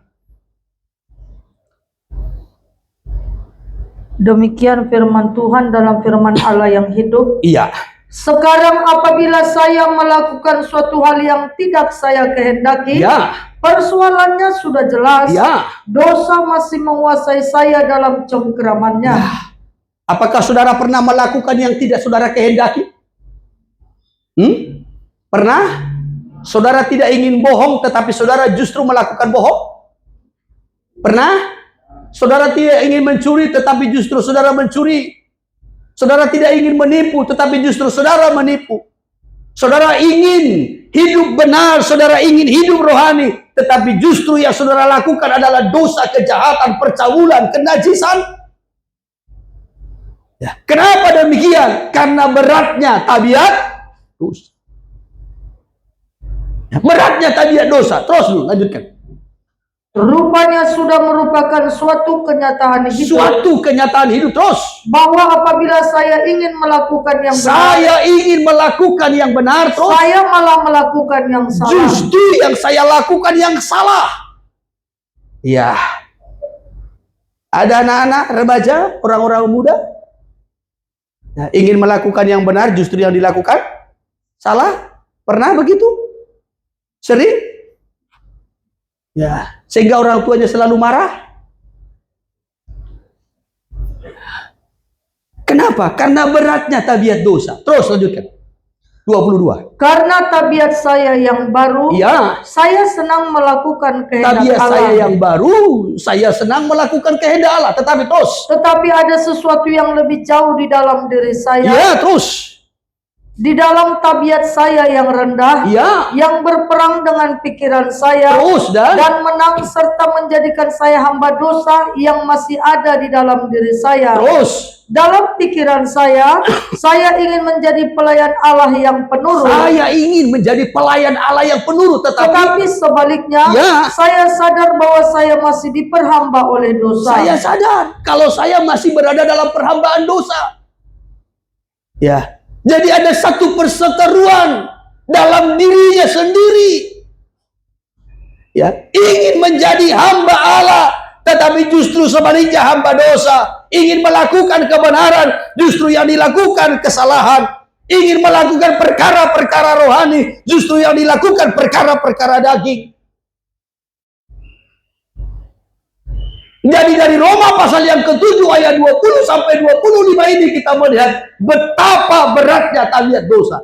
Demikian firman Tuhan dalam firman Allah yang hidup. Iya. Sekarang apabila saya melakukan suatu hal yang tidak saya kehendaki, Ya. persoalannya sudah jelas. Ya. Dosa masih menguasai saya dalam cengkeramannya. Apakah saudara pernah melakukan yang tidak saudara kehendaki? Pernah? Saudara tidak ingin bohong, tetapi saudara justru melakukan bohong? Pernah? Saudara tidak ingin mencuri, tetapi justru saudara mencuri. Saudara tidak ingin menipu, tetapi justru saudara menipu. Saudara ingin hidup benar, saudara ingin hidup rohani, tetapi justru yang saudara lakukan adalah dosa, kejahatan, percabulan, kenajisan. Ya. Kenapa demikian? Karena beratnya tabiat dosa. Beratnya tabiat dosa. Terus dulu, lanjutkan. Rupanya sudah merupakan suatu kenyataan hidup. Suatu kenyataan hidup. Terus. Bahwa apabila saya ingin melakukan yang benar, Saya ingin melakukan yang benar. Terus. saya malah melakukan yang salah. Justru yang saya lakukan yang salah. Ya. Ada anak-anak, remaja, orang-orang muda. Nah, ingin melakukan yang benar, justru yang dilakukan salah. Pernah begitu? Sering? Ya, sehingga orang tuanya selalu marah. Kenapa? Karena beratnya tabiat dosa. Terus lanjutkan. 22. Karena tabiat saya yang baru, Ya, saya senang melakukan kehendak tabiat Allah. saya yang baru, saya senang melakukan kehendak Allah. Tetapi terus. Tetapi ada sesuatu yang lebih jauh di dalam diri saya. Ya, terus. Di dalam tabiat saya yang rendah, Ya, yang berperang dengan pikiran saya, terus dan menang serta menjadikan saya hamba dosa yang masih ada di dalam diri saya. terus. Dalam pikiran saya ingin menjadi pelayan Allah yang penurut. Saya ingin menjadi pelayan Allah yang penurut, Tetapi sebaliknya, Ya. saya sadar bahwa saya masih diperhamba oleh dosa. saya sadar kalau saya masih berada dalam perhambaan dosa. Ya, jadi ada satu perseteruan dalam dirinya sendiri. Ya, ingin menjadi hamba Allah, tetapi justru sebaliknya hamba dosa. Ingin melakukan kebenaran, justru yang dilakukan kesalahan. Ingin melakukan perkara-perkara rohani, justru yang dilakukan perkara-perkara daging. Jadi dari Roma pasal yang ke-7 ayat 20 sampai 25 ini kita melihat betapa beratnya tabiat dosa.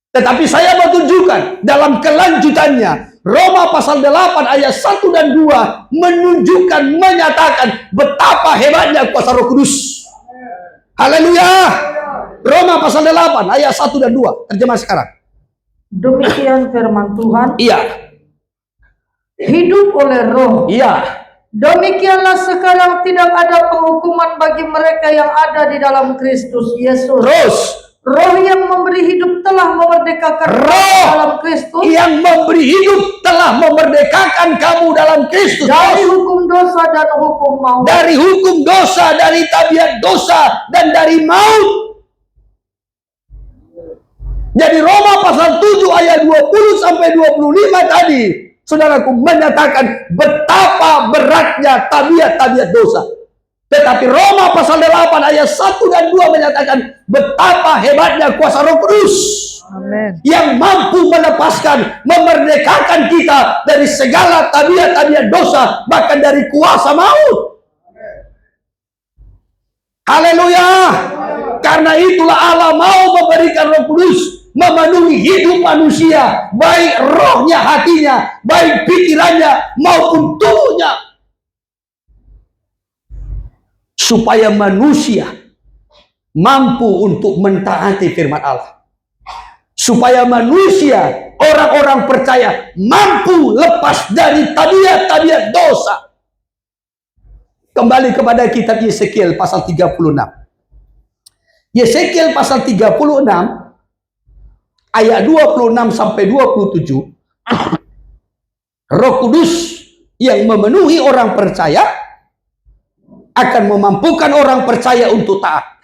Tetapi saya mau tunjukkan dalam kelanjutannya, Roma pasal 8 ayat 1 dan 2 menunjukkan, menyatakan betapa hebatnya kuasa Roh Kudus. Haleluya. Roma pasal 8 ayat 1 dan 2, terjemah sekarang. Demikian firman Tuhan. Iya. Hidup oleh roh. Iya. Demikianlah sekarang tidak ada penghukuman bagi mereka yang ada di dalam Kristus Yesus. Terus. Roh yang memberi hidup telah memerdekakan Roh dalam Kristus. yang memberi hidup telah memerdekakan kamu dalam Kristus. Dari hukum dosa dan hukum maut. Dari hukum dosa, dari tabiat dosa, dan dari maut. Jadi Roma pasal 7 ayat 20 sampai 25 tadi, saudaraku, menyatakan betapa beratnya tabiat-tabiat dosa. Tetapi Roma pasal 8 ayat 1 dan 2 menyatakan betapa hebatnya kuasa Roh Kudus. Amin. Yang mampu melepaskan, memerdekakan kita dari segala tabiat-tabiat dosa, bahkan dari kuasa maut. Haleluya. Karena itulah Allah mau memberikan Roh Kudus memenuhi hidup manusia, baik rohnya, hatinya, baik pikirannya maupun tubuhnya, supaya manusia mampu untuk mentaati firman Allah, supaya manusia, orang-orang percaya, mampu lepas dari tabiat-tabiat dosa. Kembali kepada kitab Yeskiel pasal 36. Yeskiel pasal 36 ayat 26 sampai 27. Roh Kudus yang memenuhi orang percaya akan memampukan orang percaya untuk taat.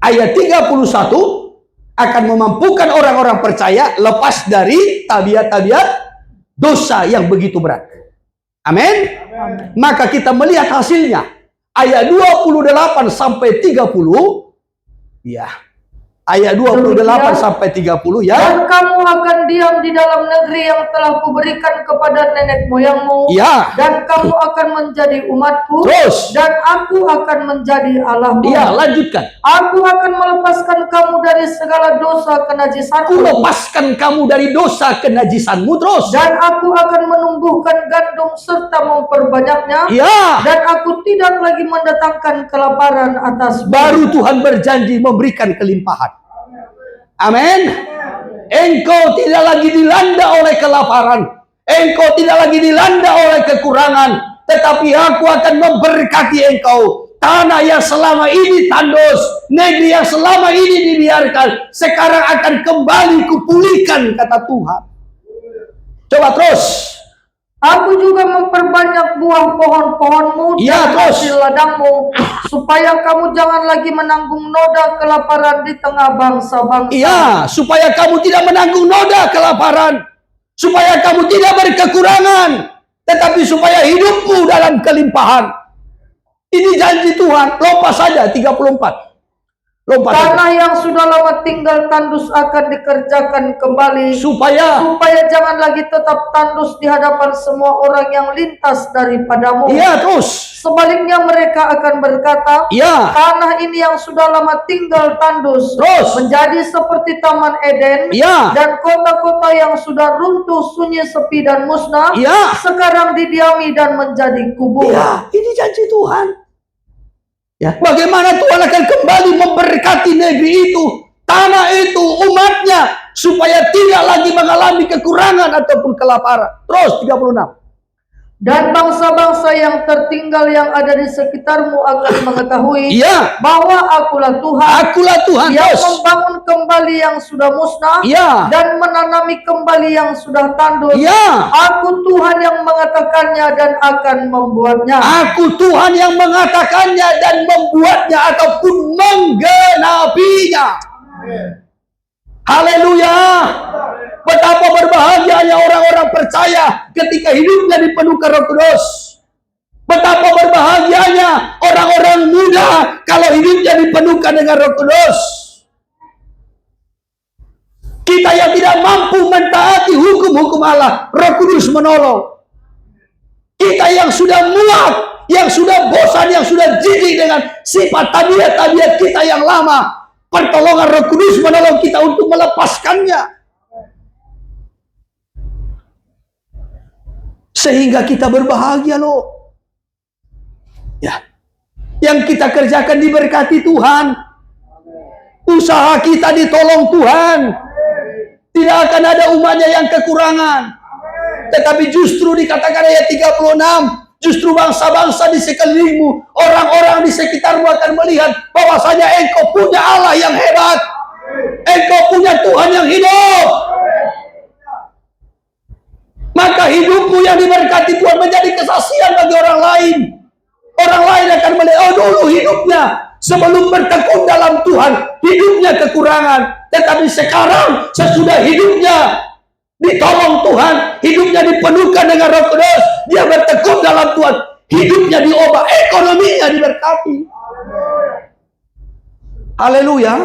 Ayat 31 akan memampukan orang-orang percaya lepas dari tabiat-tabiat dosa yang begitu berat. Amin. Maka kita melihat hasilnya. Ayat 28 sampai 30. Ya. Ayat 28 sampai 30 ya. Dan kamu akan diam di dalam negeri yang telah kuberikan kepada nenek moyangmu. Ya. Dan kamu akan menjadi umatku. Terus. Dan aku akan menjadi Allahmu. Ya, lanjutkan. Aku akan melepaskan kamu dari segala dosa kenajisanmu. Aku lepaskan kamu dari dosa kenajisanmu. Terus. Dan aku akan menumbuhkan gandum serta memperbanyaknya. Ya. Dan aku tidak lagi mendatangkan kelaparan atas Baru Tuhan berjanji memberikan kelimpahan. Amin. Engkau tidak lagi dilanda oleh kelaparan. Engkau tidak lagi dilanda oleh kekurangan. Tetapi aku akan memberkati engkau. Tanah yang selama ini tandus, negeri yang selama ini dibiarkan, sekarang akan kembali kupulihkan, kata Tuhan. Coba terus. Aku juga memperbanyak buah pohon-pohonmu Ya, dan terus. hasil ladangmu, supaya kamu jangan lagi menanggung noda kelaparan di tengah bangsa-bangsa. Iya, supaya kamu tidak menanggung noda kelaparan, supaya kamu tidak berkekurangan, tetapi supaya hidupmu dalam kelimpahan. Ini janji Tuhan. Lompat saja 34. Lompat saja. Tanah yang sudah lama tinggal tandus akan dikerjakan kembali, Supaya jangan lagi tetap tandus di hadapan semua orang yang lintas daripadamu. iya, terus. Sebaliknya mereka akan berkata, Iya, tanah ini yang sudah lama tinggal tandus terus. menjadi seperti Taman Eden, Iya. dan kota-kota yang sudah runtuh, sunyi, sepi dan musnah, Iya. sekarang didiami dan menjadi kubur. Ya, ini janji Tuhan. Ya, bagaimana Tuhan akan kembali memberkati negeri itu, tanah itu, umatnya, supaya tidak lagi mengalami kekurangan ataupun kelaparan. Terus 36. Dan bangsa-bangsa yang tertinggal yang ada di sekitarmu akan mengetahui Iya. bahwa akulah Tuhan, Akulah Tuhan. yang Terus. membangun kembali yang sudah musnah, Iya. dan menanami kembali yang sudah tandus. Iya. Aku Tuhan yang mengatakannya dan akan membuatnya. Aku Tuhan yang mengatakannya dan membuatnya ataupun menggenapinya. Haleluya. Betapa berbahagianya orang-orang percaya ketika hidupnya dipenuhkan Roh Kudus. Betapa berbahagianya orang-orang muda kalau hidupnya dipenuhkan dengan Roh Kudus. Kita yang tidak mampu mentaati hukum-hukum Allah, Roh Kudus menolong. Kita Kita yang sudah muak, yang sudah bosan, yang sudah jijik dengan sifat tabiat-tabiat kita yang lama, pertolongan Roh Kudus menolong kita untuk melepaskannya. Sehingga kita berbahagia loh. Ya. Yang kita kerjakan diberkati Tuhan. Usaha kita ditolong Tuhan. Tidak akan ada umatnya yang kekurangan. Tetapi justru dikatakan ayat 36, justru bangsa-bangsa di sekelilingmu, orang-orang di sekitarmu akan melihat bahwasanya engkau punya Allah yang hebat. Engkau punya Tuhan yang hidup. Maka hidupmu yang diberkati Tuhan menjadi kesaksian bagi orang lain. Orang lain akan melihat, oh dulu hidupnya sebelum bertekun dalam Tuhan, hidupnya kekurangan. Tetapi sekarang sesudah hidupnya ditolong Tuhan, hidupnya dipenuhkan dengan Roh Kudus, dia bertekun dalam Tuhan, hidupnya diubah, ekonominya diberkati. Haleluya.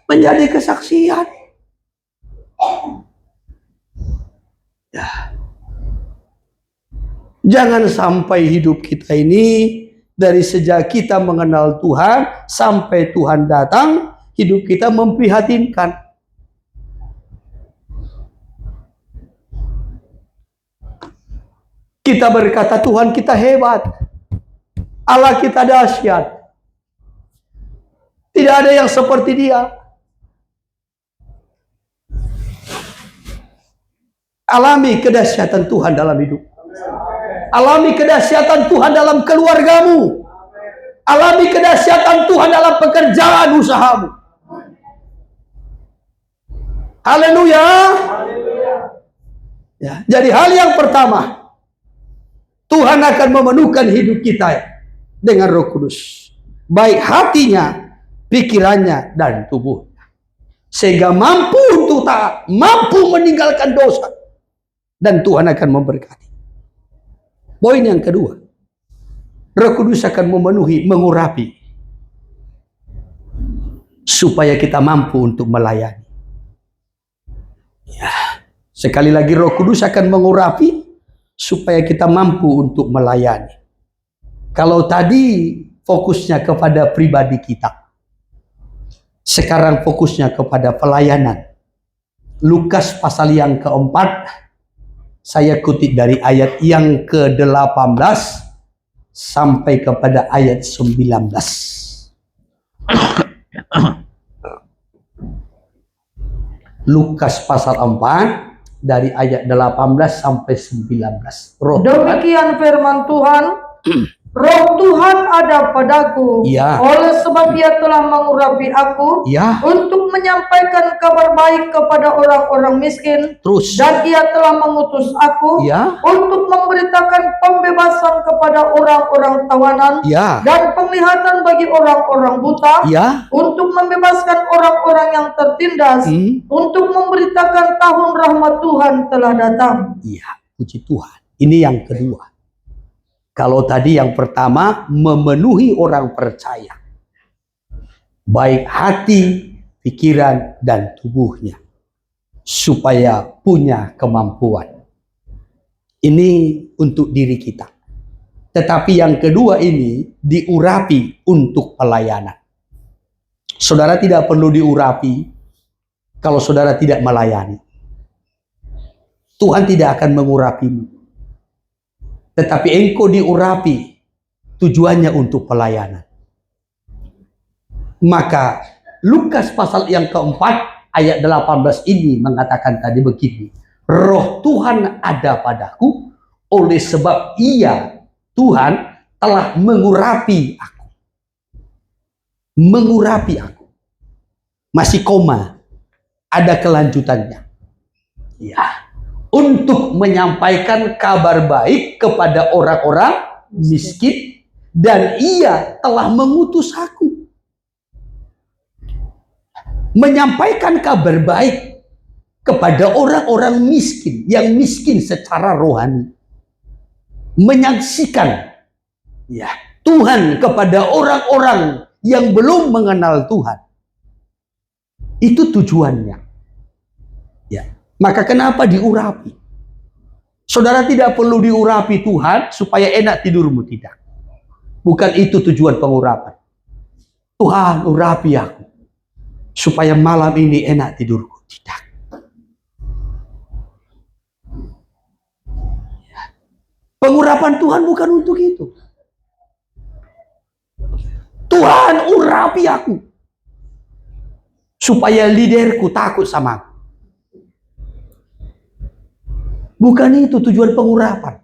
Menjadi kesaksian. Ya. Jangan sampai hidup kita ini dari sejak kita mengenal Tuhan sampai Tuhan datang, hidup kita memprihatinkan. Kita berkata Tuhan kita hebat, Allah kita dahsyat, tidak ada yang seperti Dia. Alami kedahsyatan Tuhan dalam hidup. Alami kedahsyatan Tuhan dalam keluargamu. Alami kedahsyatan Tuhan dalam pekerjaan usahamu. Haleluya. Ya, jadi hal yang pertama, Tuhan akan memenuhkan hidup kita dengan Roh Kudus. Baik hatinya, pikirannya, dan tubuhnya. Sehingga mampu untuk taat, mampu meninggalkan dosa. Dan Tuhan akan memberkati. Poin yang kedua, Roh Kudus akan memenuhi, mengurapi. Supaya kita mampu untuk melayani. Ya, sekali lagi Roh Kudus akan mengurapi supaya kita mampu untuk melayani. Kalau tadi fokusnya kepada pribadi kita, sekarang fokusnya kepada pelayanan. Lukas pasal yang keempat, saya kutip dari ayat yang ke-18 sampai kepada ayat 19. Lukas pasal 4 dari ayat 18 sampai 19. Demikian firman Tuhan. Roh Tuhan ada padaku, Ya. oleh sebab Ia telah mengurapi aku, Ya. untuk menyampaikan kabar baik kepada orang-orang miskin. Terus. Dan Ia telah mengutus aku, Ya. untuk memberitakan pembebasan kepada orang-orang tawanan, Ya. dan penglihatan bagi orang-orang buta, Ya. untuk membebaskan orang-orang yang tertindas, untuk memberitakan tahun rahmat Tuhan telah datang. Iya, puji Tuhan. Ini yang kedua. Kalau tadi yang pertama, memenuhi orang percaya. Baik hati, pikiran, dan tubuhnya. Supaya punya kemampuan. Ini untuk diri kita. Tetapi yang kedua ini, diurapi untuk pelayanan. Saudara tidak perlu diurapi kalau saudara tidak melayani. Tuhan tidak akan mengurapimu. Tetapi engkau diurapi, tujuannya untuk pelayanan. Maka Lukas pasal yang keempat ayat 18 ini mengatakan tadi begini. Roh Tuhan ada padaku, oleh sebab Ia, Tuhan, telah mengurapi aku. Mengurapi aku. Masih koma. Ada kelanjutannya. Ya. Untuk menyampaikan kabar baik kepada orang-orang miskin, dan Ia telah mengutus aku. Menyampaikan kabar baik kepada orang-orang miskin, yang miskin secara rohani. Menyaksikan ya, Tuhan kepada orang-orang yang belum mengenal Tuhan. Itu tujuannya. Ya. Maka kenapa diurapi? Saudara tidak perlu diurapi Tuhan supaya enak tidurmu, tidak. Bukan itu tujuan pengurapan. Tuhan, urapi aku supaya malam ini enak tidurku, tidak. Pengurapan Tuhan bukan untuk itu. Tuhan, urapi aku supaya liderku takut sama aku. Bukan itu tujuan pengurapan.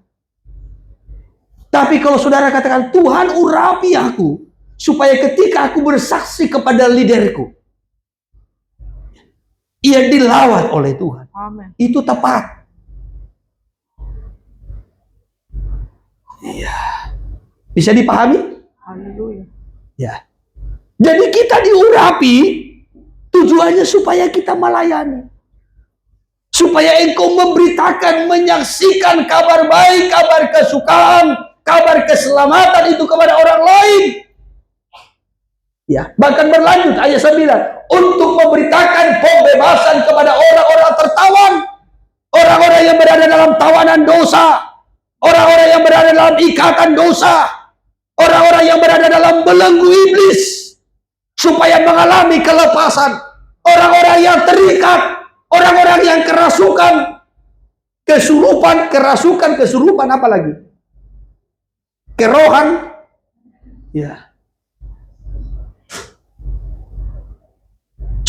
Tapi kalau saudara katakan, Tuhan urapi aku supaya ketika aku bersaksi kepada liderku, ia dilawat oleh Tuhan. Amin. Itu tepat. Iya. Bisa dipahami? Haleluya. Ya. Jadi kita diurapi tujuannya supaya kita melayani. Supaya engkau memberitakan, menyaksikan kabar baik, kabar kesukaan, kabar keselamatan itu kepada orang lain. Ya, bahkan berlanjut ayat 9, untuk memberitakan pembebasan kepada orang-orang tertawan, orang-orang yang berada dalam tawanan dosa, orang-orang yang berada dalam ikatan dosa, orang-orang yang berada dalam belenggu iblis, supaya mengalami kelepasan, orang-orang yang terikat, orang-orang yang kerasukan, kesurupan apa lagi? Kerohan, ya.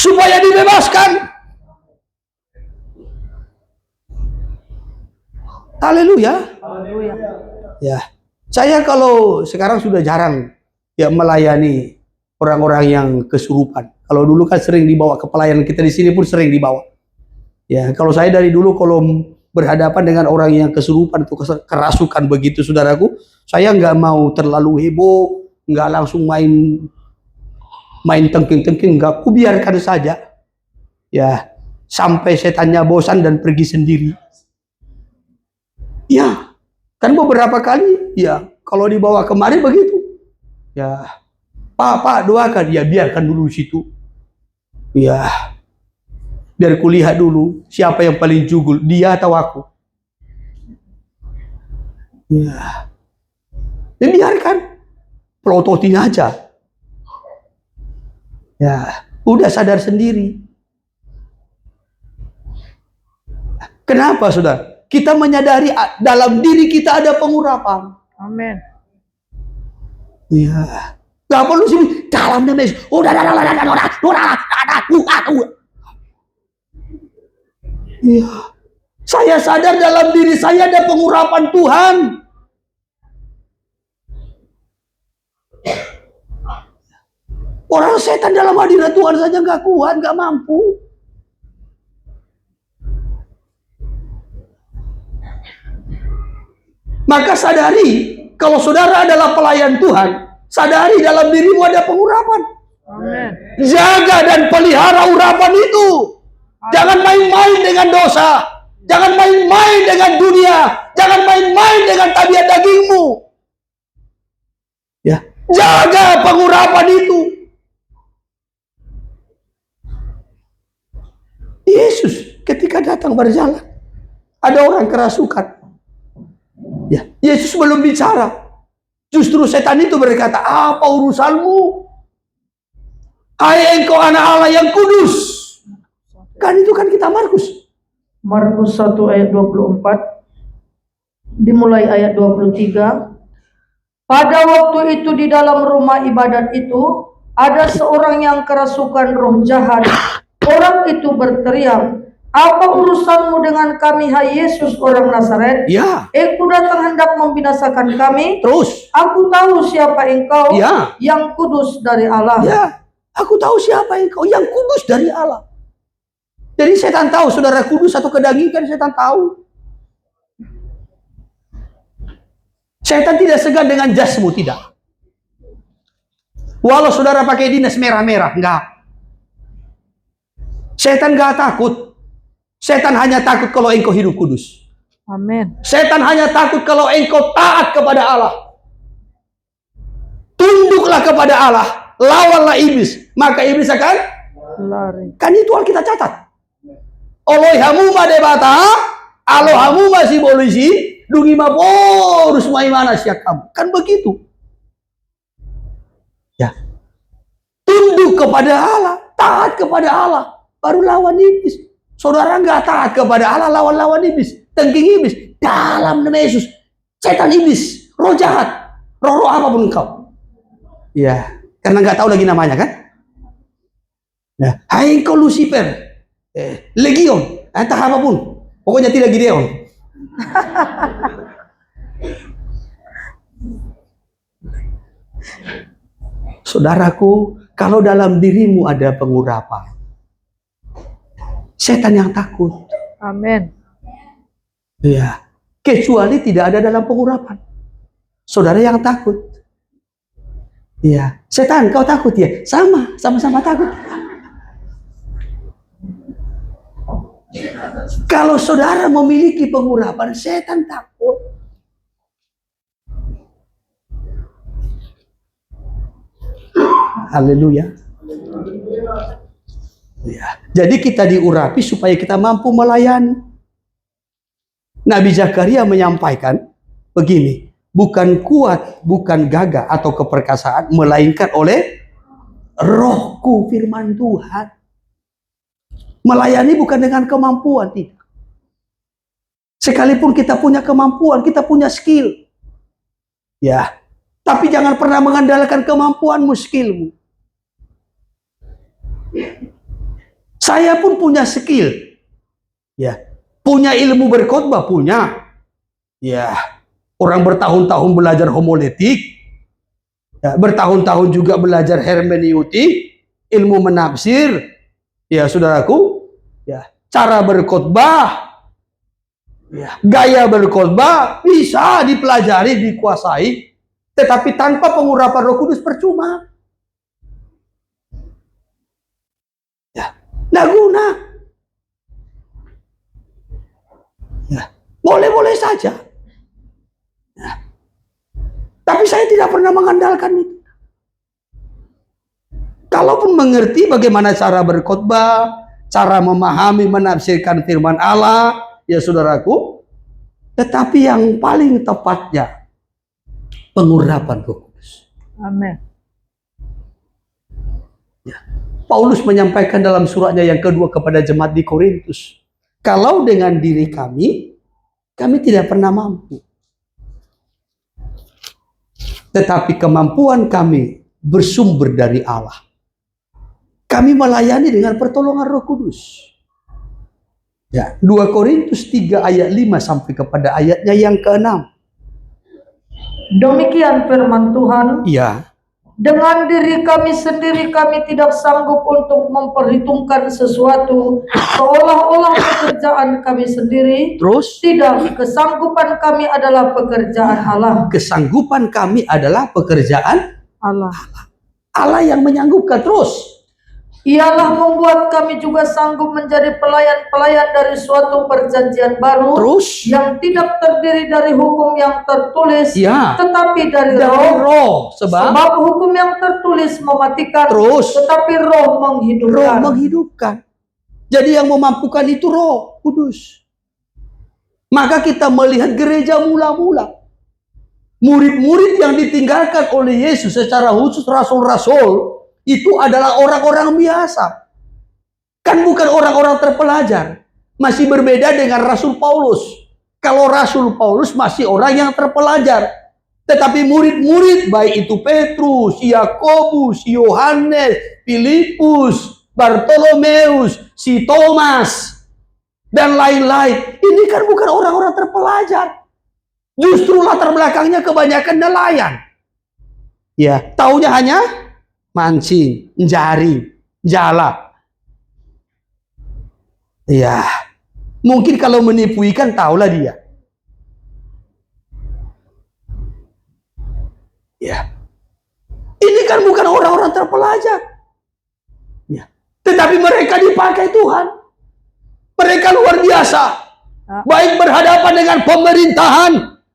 Supaya dibebaskan. Haleluya. Haleluya. Ya. Saya kalau sekarang sudah jarang ya melayani orang-orang yang kesurupan. Kalau dulu kan sering dibawa ke pelayanan kita di sini pun sering dibawa. Ya, kalau saya dari dulu kalau berhadapan dengan orang yang kesurupan atau kerasukan begitu saudaraku, saya nggak mau terlalu heboh, nggak langsung main tengking-tengking, nggak, aku biarkan saja. Ya, sampai setannya bosan dan pergi sendiri. Ya, kan beberapa kali, ya, kalau dibawa kemari begitu. Ya, Pak, doakan. Ya, biarkan dulu situ. Ya, biar kulihat dulu siapa yang paling jugul, dia atau aku. Ya, biarkan, pelototin aja. Ya, udah sadar sendiri. Kenapa, saudara? Kita menyadari dalam diri kita ada pengurapan. Amin. Ya, gak perlu sini dalam nama Yesus. Ya, saya sadar dalam diri saya ada pengurapan Tuhan. Orang setan dalam hadirat Tuhan saja nggak kuat, nggak mampu. Maka sadari, kalau saudara adalah pelayan Tuhan, sadari dalam dirimu ada pengurapan. Amin. Jaga dan pelihara urapan itu. Jangan main-main dengan dosa. Jangan main-main dengan dunia. Jangan main-main dengan tabiat dagingmu. Ya, jaga pengurapan itu. Yesus ketika datang berjalan, ada orang kerasukan. Ya, Yesus belum bicara. Justru setan itu berkata, apa urusanmu? Hai engkau anak Allah yang kudus. Kan itu kan kita Markus. Markus 1 ayat 24. Dimulai ayat 23. Pada waktu itu di dalam rumah ibadat itu, ada seorang yang kerasukan roh jahat. Orang itu berteriak, apa urusanmu dengan kami, hai Yesus orang Nazaret? Ya. Aku datang hendak membinasakan kami. Terus. Aku tahu siapa engkau, Ya. yang kudus dari Allah. Ya. Aku tahu siapa engkau, yang kudus dari Allah. Jadi setan tahu saudara kudus atau kedagingan, setan tahu. Setan tidak segan dengan jasmu, tidak. Walau saudara pakai dinas merah-merah, enggak. Setan enggak takut. Setan hanya takut kalau engkau hidup kudus. Amin. Setan hanya takut kalau engkau taat kepada Allah. Tunduklah kepada Allah, lawanlah iblis, maka iblis akan lari. Kan itu Alkitab catat. Olohihamu madebata Alohamu masih polisi, dungi maporus maimana siak kamu. Kan begitu. Ya. Tunduk kepada Allah, taat kepada Allah, baru lawan iblis. Saudara nggak taat kepada Allah, lawan iblis, tengking iblis. Dalam nama Yesus, setan iblis, roh jahat, roh apapun engkau. Ya, karena nggak tahu lagi namanya kan. Ya. Hai engkau Lucifer, Legion, entah apapun. Pokoknya tidak Gideon. Saudaraku, kalau dalam dirimu ada pengurapan, setan yang takut. Amin. Ya, kecuali tidak ada dalam pengurapan. Saudara yang takut. Ya, setan kau takut ya? Sama-sama takut. Kalau saudara memiliki pengurapan, setan takut. Haleluya. Ya. Jadi kita diurapi supaya kita mampu melayani. Nabi Zakaria menyampaikan begini, bukan kuat, bukan gagah atau keperkasaan, melainkan oleh rohku, firman Tuhan. Melayani bukan dengan kemampuan, tidak. Sekalipun kita punya kemampuan, kita punya skill. Ya, tapi jangan pernah mengandalkan kemampuanmu, skillmu. Saya pun punya skill. Ya, punya ilmu berkhotbah, punya. Ya, orang bertahun-tahun belajar homiletik. Ya, bertahun-tahun juga belajar hermeneutik, ilmu menafsir. Ya, saudaraku, ya, cara berkhotbah, ya, gaya berkhotbah bisa dipelajari, dikuasai, tetapi tanpa pengurapan Roh Kudus percuma. Ya, nggak guna. Ya, boleh-boleh saja. Ya. Tapi saya tidak pernah mengandalkan itu. Kalaupun mengerti bagaimana cara berkhotbah, cara memahami, menafsirkan firman Allah, ya saudaraku, tetapi yang paling tepatnya pengurapan Roh Kudus. Amin. Ya. Paulus menyampaikan dalam suratnya yang kedua kepada jemaat di Korintus, kalau dengan diri kami tidak pernah mampu. Tetapi kemampuan kami bersumber dari Allah. Kami melayani dengan pertolongan Roh Kudus. Ya, 2 Korintus 3 ayat 5 sampai kepada ayatnya yang ke-6. Demikian firman Tuhan. Iya. Dengan diri kami sendiri kami tidak sanggup untuk memperhitungkan sesuatu seolah-olah pekerjaan kami sendiri. Terus? Tidak, kesanggupan kami adalah pekerjaan Allah. Kesanggupan kami adalah pekerjaan Allah. Allah yang menyanggupkan. Terus? Ialah membuat kami juga sanggup menjadi pelayan-pelayan dari suatu perjanjian baru. Terus? Yang tidak terdiri dari hukum yang tertulis, Ya. tetapi dari roh. Sebab hukum yang tertulis mematikan, Terus? tetapi roh menghidupkan. Roh menghidupkan. Jadi yang memampukan itu Roh Kudus. Maka kita melihat gereja mula-mula, murid-murid yang ditinggalkan oleh Yesus secara khusus rasul-rasul, itu adalah orang-orang biasa. Kan bukan orang-orang terpelajar. Masih berbeda dengan Rasul Paulus. Kalau Rasul Paulus masih orang yang terpelajar. Tetapi murid-murid, baik itu Petrus, Yakobus, Yohanes, Filipus, Bartolomeus, si Thomas, dan lain-lain. Ini kan bukan orang-orang terpelajar. Justru latar belakangnya kebanyakan nelayan. Ya, taunya hanya mancing, jaring, jala. Ya, mungkin kalau menipu ikan tahulah dia. Ya, ini kan bukan orang-orang terpelajar. Ya, tetapi mereka dipakai Tuhan. Mereka luar biasa. Baik berhadapan dengan pemerintahan,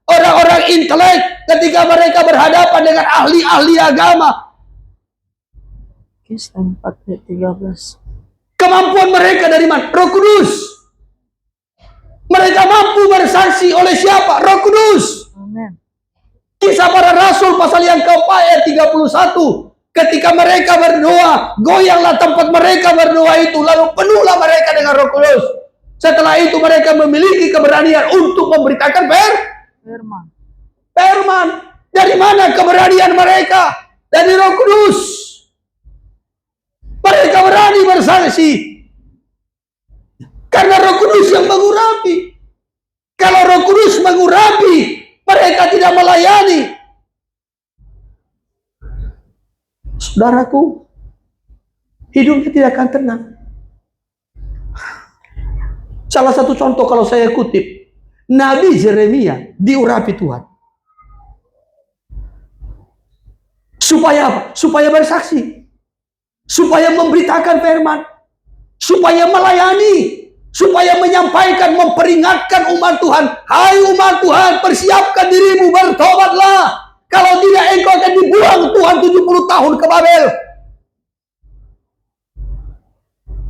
orang-orang intelek, ketika mereka berhadapan dengan ahli-ahli agama. Kisah 4 ayat 13. Kemampuan mereka dari mana? Roh Kudus. Mereka mampu bersaksi oleh siapa? Roh Kudus. Amin. Kisah para Rasul pasal yang keempat ayat 31. Ketika mereka berdoa, goyanglah tempat mereka berdoa itu, lalu penuhlah mereka dengan Roh Kudus. Setelah itu mereka memiliki keberanian untuk memberitakan Firman. firman. Dari mana keberanian mereka? Dari Roh Kudus. Mereka berani bersaksi karena Roh Kudus yang mengurapi. Kalau Roh Kudus mengurapi, mereka tidak melayani. Saudaraku, hidupnya tidak akan tenang. Salah satu contoh kalau saya kutip, Nabi Yeremia diurapi Tuhan. Supaya apa? Supaya bersaksi. Supaya memberitakan firman. Supaya melayani. Supaya menyampaikan, memperingatkan umat Tuhan. Hai umat Tuhan, persiapkan dirimu, bertobatlah. Kalau tidak, engkau akan dibuang Tuhan 70 tahun ke Babel.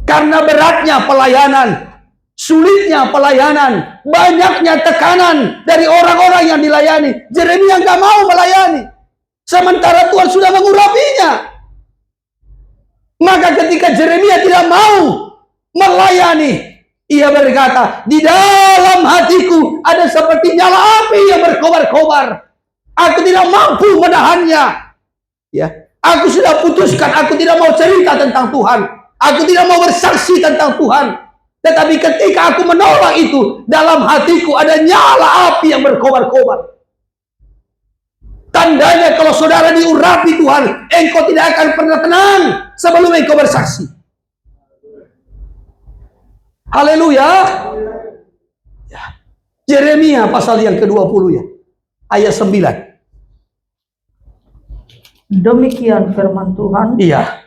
Karena beratnya pelayanan, sulitnya pelayanan, banyaknya tekanan dari orang-orang yang dilayani. Yeremia nggak mau melayani. Sementara Tuhan sudah mengurapinya. Maka ketika Yeremia tidak mau melayani, ia berkata, di dalam hatiku ada seperti nyala api yang berkobar-kobar. Aku tidak mampu menahannya. Ya, aku sudah putuskan, aku tidak mau cerita tentang Tuhan. Aku tidak mau bersaksi tentang Tuhan. Tetapi ketika aku menolak itu, dalam hatiku ada nyala api yang berkobar-kobar. Tandanya kalau saudara diurapi Tuhan, engkau tidak akan pernah tenang sebelum engkau bersaksi. Haleluya. Ya. Yeremia pasal yang ke-20 ya. Ayat 9. Demikian firman Tuhan. Iya.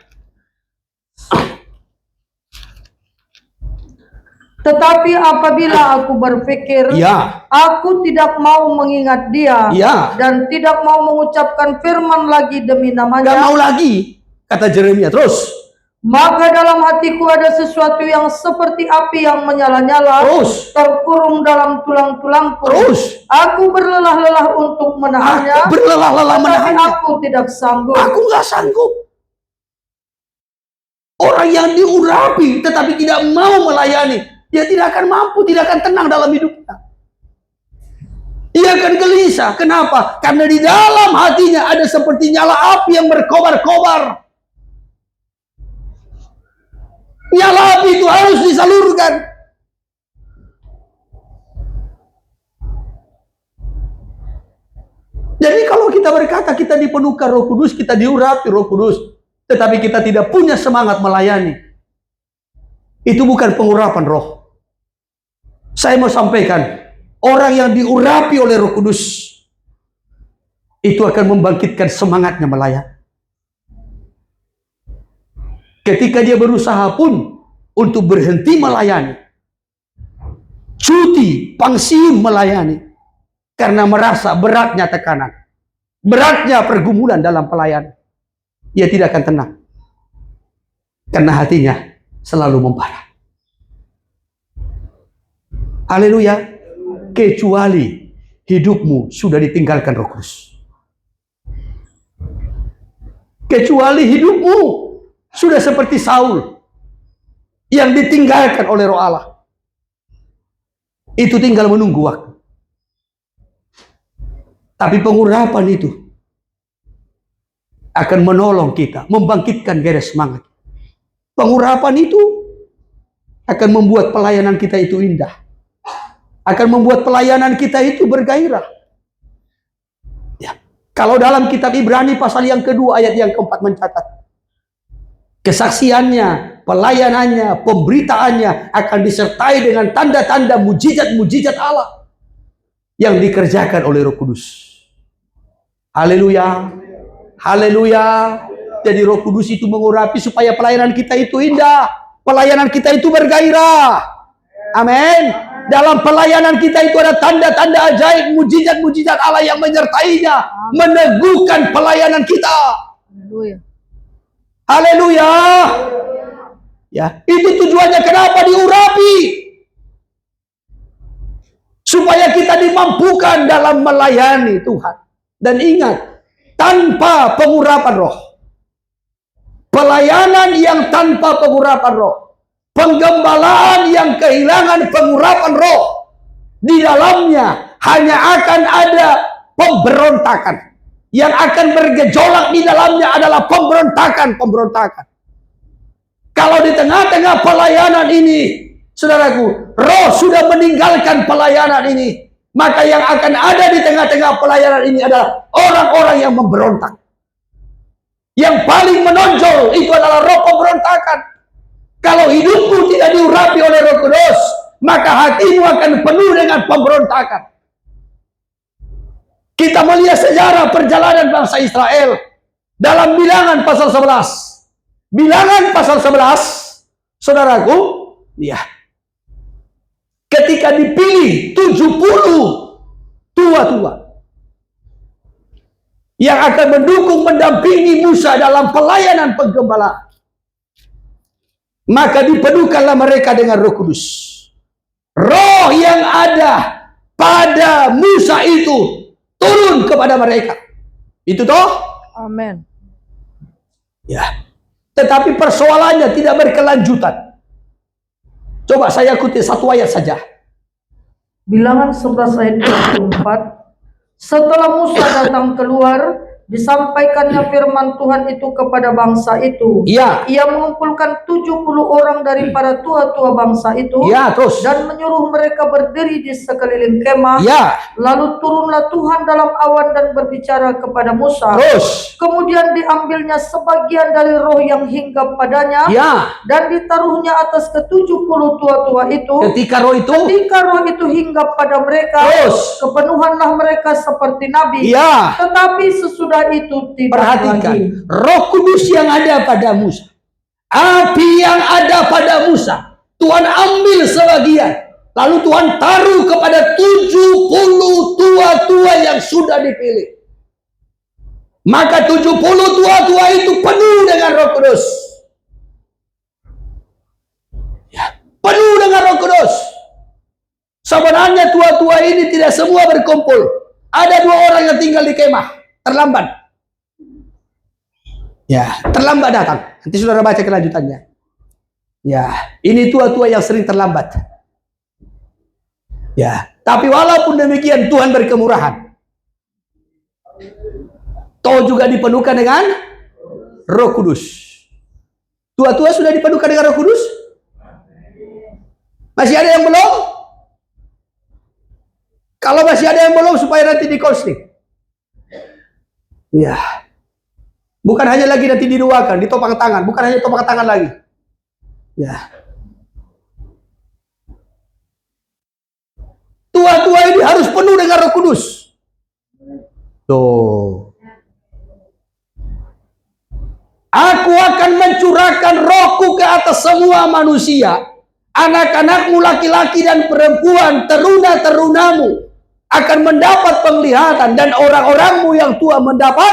Tetapi apabila aku berpikir, Iya. aku tidak mau mengingat dia, Iya. dan tidak mau mengucapkan firman lagi demi Gak namanya, mau lagi, kata Yeremia. Terus. maka dalam hatiku ada sesuatu yang seperti api yang menyala-nyala, Terus. terkurung dalam tulang-tulangku. Terus. Aku berlelah-lelah untuk menahannya, Berlelah-lelah tetapi menahannya. aku tidak sanggup. Aku gak sanggup. Orang yang diurapi tetapi tidak mau melayani, dia tidak akan mampu, tidak akan tenang dalam hidupnya. Ia akan gelisah. Kenapa? Karena di dalam hatinya ada seperti nyala api yang berkobar-kobar. Nyala api itu harus disalurkan. Jadi kalau kita berkata kita dipenuhkan Roh Kudus, kita diurapi Roh Kudus, tetapi kita tidak punya semangat melayani, itu bukan pengurapan roh. Saya mau sampaikan, orang yang diurapi oleh Roh Kudus itu akan membangkitkan semangatnya melayani. Ketika dia berusaha pun untuk berhenti melayani, cuti, pensiun melayani, karena merasa beratnya tekanan, beratnya pergumulan dalam pelayanan, ia tidak akan tenang. Karena hatinya selalu membara. Haleluya. Kecuali hidupmu sudah ditinggalkan Roh Kudus. Kecuali hidupmu sudah seperti Saul yang ditinggalkan oleh Roh Allah. Itu tinggal menunggu waktu. Tapi pengurapan itu akan menolong kita, membangkitkan gairah semangat. Pengurapan itu akan membuat pelayanan kita itu indah. Akan membuat pelayanan kita itu bergairah. Ya. Kalau dalam kitab Ibrani pasal yang kedua ayat yang keempat mencatat, kesaksiannya, pelayanannya, pemberitaannya akan disertai dengan tanda-tanda mujizat-mujizat Allah yang dikerjakan oleh Roh Kudus. Haleluya. Haleluya. Jadi Roh Kudus itu mengurapi supaya pelayanan kita itu indah. Pelayanan kita itu bergairah. Amin. Dalam pelayanan kita itu ada tanda-tanda ajaib, mujizat-mujizat Allah yang menyertainya, meneguhkan pelayanan kita. Haleluya. Haleluya. Ya, itu tujuannya kenapa diurapi. supaya kita dimampukan dalam melayani Tuhan. Dan ingat, tanpa pengurapan roh, pelayanan yang tanpa pengurapan roh, penggembalaan yang kehilangan pengurapan roh, di dalamnya hanya akan ada pemberontakan. Yang akan bergejolak di dalamnya adalah pemberontakan. Kalau di tengah-tengah pelayanan ini, saudaraku, roh sudah meninggalkan pelayanan ini, maka yang akan ada di tengah-tengah pelayanan ini adalah orang-orang yang memberontak. Yang paling menonjol itu adalah roh pemberontakan. Kalau hidupmu tidak diurapi oleh Roh Kudus, maka hatimu akan penuh dengan pemberontakan. Kita melihat sejarah perjalanan bangsa Israel dalam Bilangan pasal 11. Bilangan pasal 11, saudaraku, ya, ketika dipilih 70 tua-tua yang akan mendukung, mendampingi Musa dalam pelayanan penggembalaan, maka dipenuhkanlah mereka dengan Roh Kudus. Roh yang ada pada Musa itu turun kepada mereka. Itu toh? Amin. Ya. Tetapi persoalannya tidak berkelanjutan. Coba saya kutip satu ayat saja. Bilangan 11 ayat 24. Setelah Musa datang keluar, disampaikannya firman Tuhan itu kepada bangsa itu. Ya. Ia mengumpulkan 70 orang daripada tua-tua bangsa itu. Ya, terus. Dan menyuruh mereka berdiri di sekeliling kemah. Ya. Lalu turunlah Tuhan dalam awan dan berbicara kepada Musa. Terus. Kemudian diambilnya sebagian dari roh yang hinggap padanya. Ya. Dan ditaruhnya atas ke-70 tua-tua itu. Ketika roh itu hinggap pada mereka, terus. kepenuhanlah mereka seperti nabi. Ya. Tetapi sesudah itu tidak Perhatikan, lagi. Roh Kudus yang ada pada Musa, api yang ada pada Musa, Tuhan ambil sebagian, lalu Tuhan taruh kepada 70 tua-tua yang sudah dipilih. Maka 70 tua-tua itu penuh dengan Roh Kudus. Ya, penuh dengan Roh Kudus. Sebenarnya tua-tua ini tidak semua berkumpul. Ada 2 orang yang tinggal di kemah. Terlambat. Ya, terlambat datang. Nanti saudara baca kelanjutannya. Ya, ini tua-tua yang sering terlambat. Ya, tapi walaupun demikian Tuhan berkemurahan. Toh juga dipenuhkan dengan Roh Kudus. Tua-tua sudah dipenuhkan dengan Roh Kudus? Masih ada yang belum? Kalau masih ada yang belum, supaya nanti di-counseling. Ya, bukan hanya lagi nanti didoakan, ditopang tangan, bukan hanya topang tangan lagi. Ya, tua-tua ini harus penuh dengan Roh Kudus. Tuh, aku akan mencurahkan rohku ke atas semua manusia. Anak-anakmu laki-laki dan perempuan, teruna-terunamu akan mendapat penglihatan, dan orang-orangmu yang tua mendapat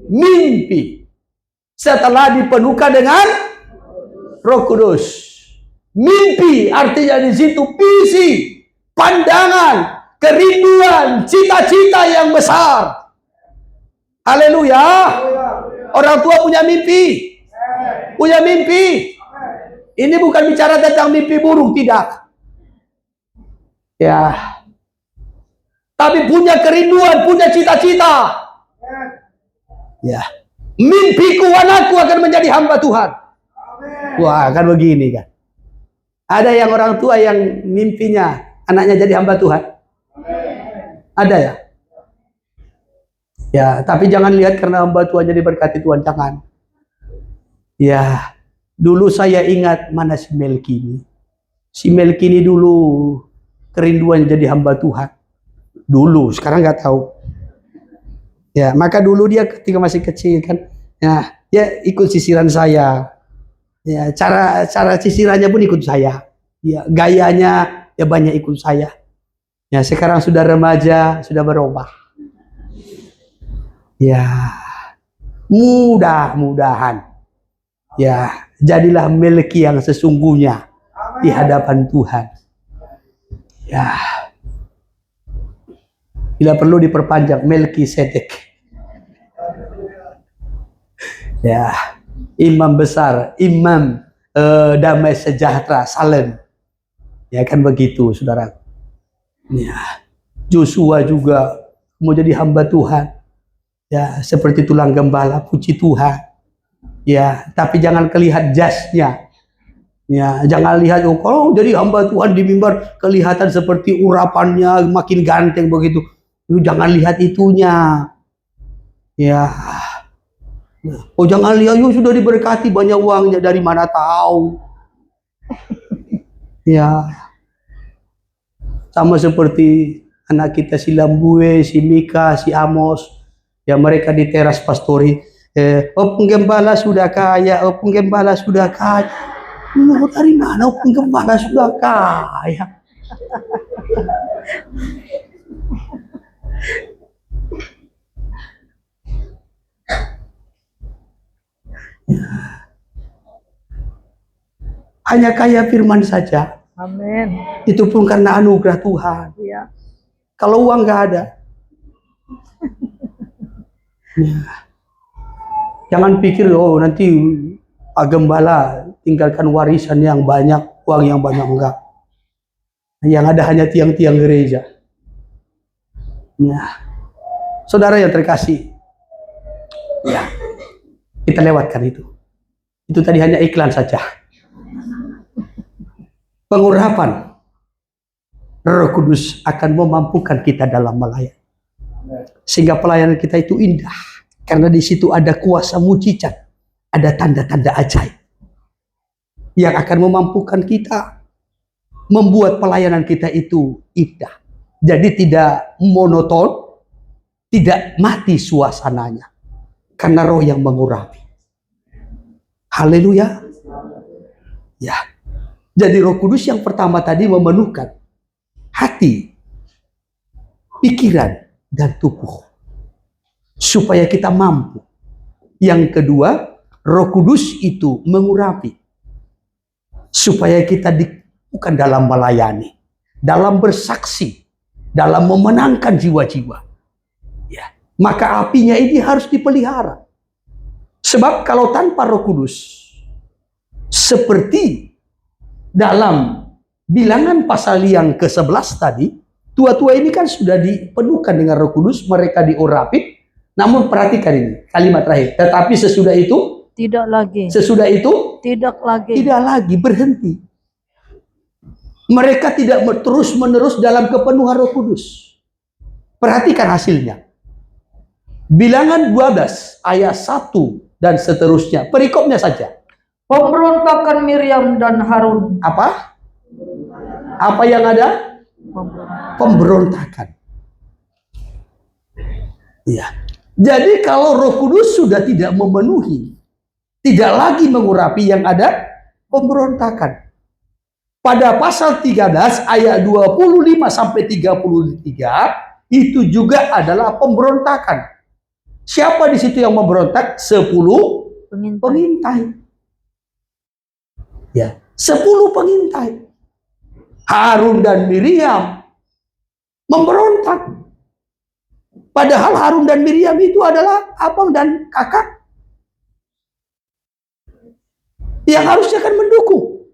mimpi setelah dipenuhkan dengan Roh Kudus. Mimpi artinya di situ visi, pandangan, kerinduan, cita-cita yang besar. Haleluya. Orang tua punya mimpi. Punya mimpi. Ini bukan bicara tentang mimpi buruk, tidak. Ya. Tapi punya kerinduan, punya cita-cita. Ya. Mimpiku, anakku akan menjadi hamba Tuhan. Wah, kan begini kan. Ada yang orang tua yang mimpinya anaknya jadi hamba Tuhan? Ada ya? Ya, tapi jangan lihat karena hamba Tuhan jadi berkati Tuhan, jangan. Ya, dulu saya ingat mana si Melki ini. Si Melki ini dulu kerinduan jadi hamba Tuhan. Dulu, sekarang nggak tahu. Ya, maka dulu dia ketika masih kecil kan, ya, dia ikut sisiran saya. Ya, cara sisirannya pun ikut saya. Ya, gayanya ya banyak ikut saya. Ya, sekarang sudah remaja, sudah berubah. Ya, mudah-mudahan ya jadilah Melki yang sesungguhnya di hadapan Tuhan. Ya, Bila perlu diperpanjang Melkisedek. Ya, imam besar, imam damai sejahtera, Salem. Ya kan begitu, saudara. Ya, Joshua juga mau jadi hamba Tuhan. Ya, seperti tulang gembala, puji Tuhan. Ya, tapi jangan kelihat jasnya. Ya, jangan lihat kalau jadi hamba Tuhan di mimbar kelihatan seperti urapannya makin ganteng begitu. Lu jangan lihat itunya. Ya. Oh, jangan lihat sudah diberkati banyak uangnya, dari mana tahu. Ya. Sama seperti anak kita si Lambue, si Mika, si Amos. Ya, mereka di teras pastori. Oh, penggembala sudah kaya, oh penggembala sudah kaya. Menurut dari mana penggembala sudah kaya? Hanya kaya firman saja. Amin. Itu pun karena anugerah Tuhan. Ya. Kalau uang nggak ada. Ya. Jangan pikir oh nanti Pak Gembala tinggalkan warisan yang banyak, uang yang banyak, enggak. Yang ada hanya tiang-tiang gereja. Nah, saudara yang terkasih, ya kita lewatkan itu. Itu tadi hanya iklan saja. Pengurapan Roh Kudus akan memampukan kita dalam melayani, sehingga pelayanan kita itu indah, karena di situ ada kuasa mujizat, ada tanda-tanda ajaib yang akan memampukan kita membuat pelayanan kita itu indah. Jadi tidak monoton, tidak mati suasananya, karena Roh yang mengurapi. Haleluya. Ya. Jadi Roh Kudus yang pertama tadi memenuhkan hati, pikiran, dan tubuh supaya kita mampu. Yang kedua, Roh Kudus itu mengurapi supaya kita bukan dalam melayani, dalam bersaksi, dalam memenangkan jiwa-jiwa. Ya, maka apinya ini harus dipelihara. Sebab kalau tanpa Roh Kudus, seperti dalam Bilangan pasal yang ke-11 tadi, tua-tua ini kan sudah dipenuhkan dengan Roh Kudus, mereka diurapi. Namun perhatikan ini, kalimat terakhir. Tetapi sesudah itu, Tidak lagi. sesudah itu, Tidak lagi. tidak lagi, berhenti. Mereka tidak terus-menerus dalam kepenuhan Roh Kudus. Perhatikan hasilnya. Bilangan 12 ayat 1 dan seterusnya. Perikopnya saja. Pemberontakan Miriam dan Harun. Apa? Apa yang ada? Pemberontakan. Ya. Jadi kalau Roh Kudus sudah tidak memenuhi, tidak lagi mengurapi, yang ada pemberontakan. Pada pasal 13 ayat 25 sampai 33 itu juga adalah pemberontakan. Siapa di situ yang memberontak? 10 pengintai. Ya, 10 pengintai. Harun dan Miriam memberontak. Padahal Harun dan Miriam itu adalah abang dan kakak yang harusnya kan mendukung.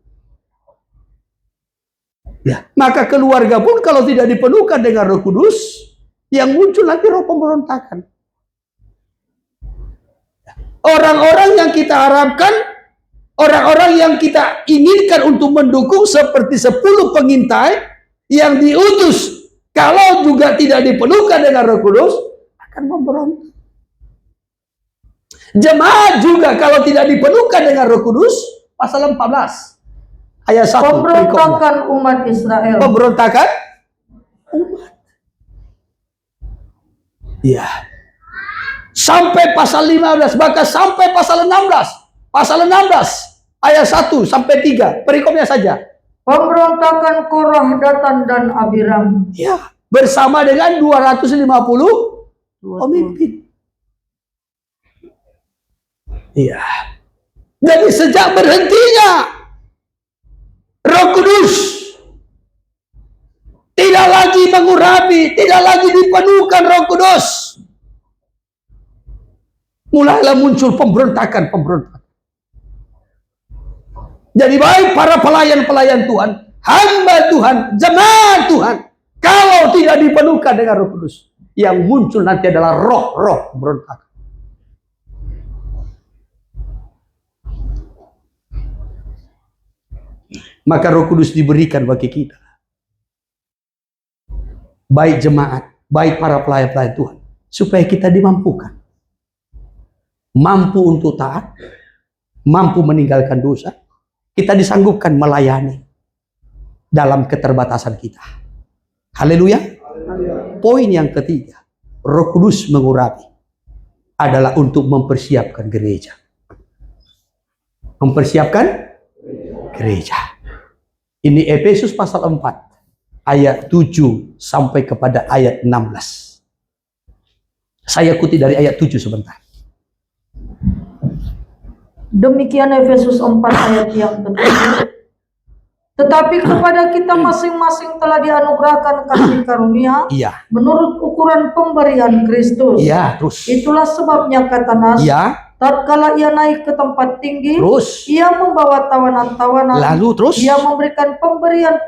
Ya, maka keluarga pun kalau tidak dipenuhkan dengan Roh Kudus, yang muncul nanti roh pemberontakan. Orang-orang yang kita harapkan, orang-orang yang kita inginkan untuk mendukung seperti 10 pengintai yang diutus, kalau juga tidak dipenuhkan dengan Roh Kudus, akan memberontak. Jemaat juga kalau tidak dipenuhkan dengan Roh Kudus, pasal 14 ayat 1. Pemberontakan umat Israel. Pemberontakan umat. Ya. Sampai pasal 15, bahkan sampai pasal 16. Pasal 16 ayat 1 sampai 3. Perikopnya saja. Pemberontakan Korah, Datan, dan Abiram. Ya, bersama dengan 250 pemimpin. Iya. Jadi sejak berhentinya Roh Kudus, tidak lagi mengurapi, tidak lagi dipenuhkan Roh Kudus. Mulailah muncul pemberontakan. Jadi baik para pelayan-pelayan Tuhan, hamba Tuhan, jemaat Tuhan, kalau tidak dipenuhkan dengan Roh Kudus, yang muncul nanti adalah roh-roh pemberontakan. Maka Roh Kudus diberikan bagi kita. Baik jemaat, baik para pelayan-pelayan Tuhan, supaya kita dimampukan. Mampu untuk taat, mampu meninggalkan dosa, kita disanggupkan melayani dalam keterbatasan kita. Haleluya. Poin yang ketiga, Roh Kudus mengurapi adalah untuk mempersiapkan gereja. Mempersiapkan gereja. Ini Efesus pasal 4 ayat 7 sampai kepada ayat 16. Saya kutip dari ayat 7 sebentar. Demikian Efesus 4 ayat yang ke-7. Tetapi kepada kita masing-masing telah dianugerahkan kasih karunia Iya. menurut ukuran pemberian Kristus. Iya, terus. Itulah sebabnya kata Nas, Iya, tatkala ia naik ke tempat tinggi, terus. ia membawa tawanan-tawanan, Lalu terus. ia memberikan pemberian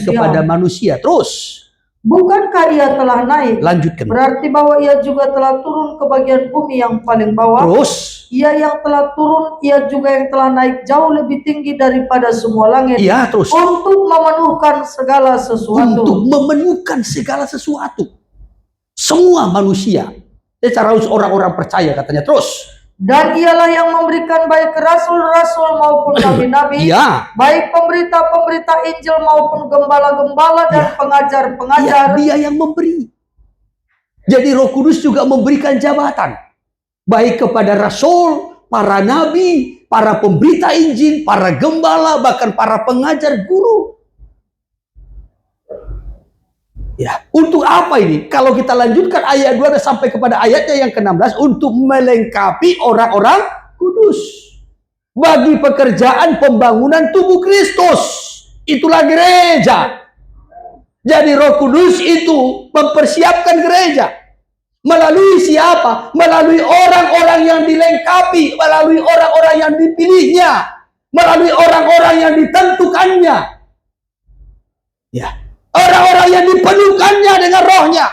kepada manusia. Terus. Bukankah ia telah naik? Lanjutkan. Berarti bahwa ia juga telah turun ke bagian bumi yang paling bawah. Terus. Ia yang telah turun, ia juga yang telah naik jauh lebih tinggi daripada semua langit. Iya, terus. Untuk memenuhkan segala sesuatu. Untuk memenuhkan segala sesuatu. Semua manusia. Secara orang-orang percaya katanya. Terus. Dan ialah yang memberikan baik rasul-rasul maupun nabi-nabi, Iya. baik pemberita-pemberita Injil maupun gembala-gembala dan pengajar-pengajar. Ya, dia yang memberi. Jadi Roh Kudus juga memberikan jabatan. Baik kepada rasul, para nabi, para pemberita Injil, para gembala, bahkan para pengajar guru. Ya, untuk apa ini? Kalau kita lanjutkan ayat 2 sampai kepada ayatnya yang ke-16, untuk melengkapi orang-orang kudus bagi pekerjaan pembangunan tubuh Kristus. Itulah gereja. Jadi Roh Kudus itu mempersiapkan gereja. Melalui siapa? Melalui orang-orang yang dilengkapi, melalui orang-orang yang dipilihnya, melalui orang-orang yang ditentukannya. Ya. Orang-orang yang dipenuhkannya dengan rohnya.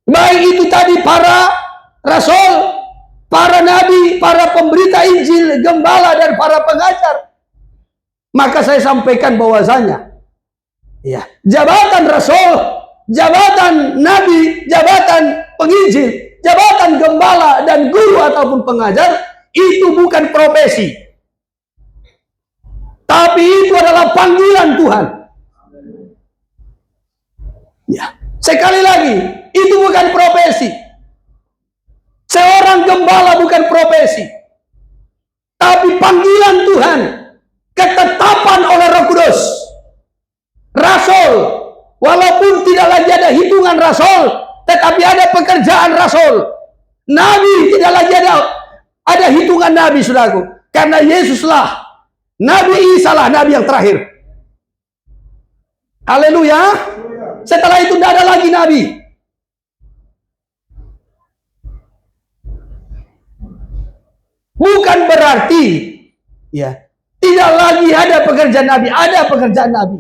Baik itu tadi para rasul, para nabi, para pemberita Injil, gembala, dan para pengajar. Maka saya sampaikan bahwasanya, ya, jabatan rasul, jabatan nabi, jabatan penginjil, jabatan gembala dan guru ataupun pengajar, itu bukan profesi. Tapi itu adalah panggilan Tuhan. Ya, sekali lagi, itu bukan profesi. Seorang gembala bukan profesi, tapi panggilan Tuhan, ketetapan oleh Roh Kudus. Rasul, walaupun tidak lagi ada hitungan rasul, tetapi ada pekerjaan rasul. Nabi, tidak lagi ada hitungan nabi, saudaraku, karena Yesuslah, Nabi Isa lah nabi yang terakhir. Haleluya. Setelah itu tidak ada lagi nabi. Bukan berarti, ya, tidak lagi ada pekerjaan nabi. Ada pekerjaan nabi.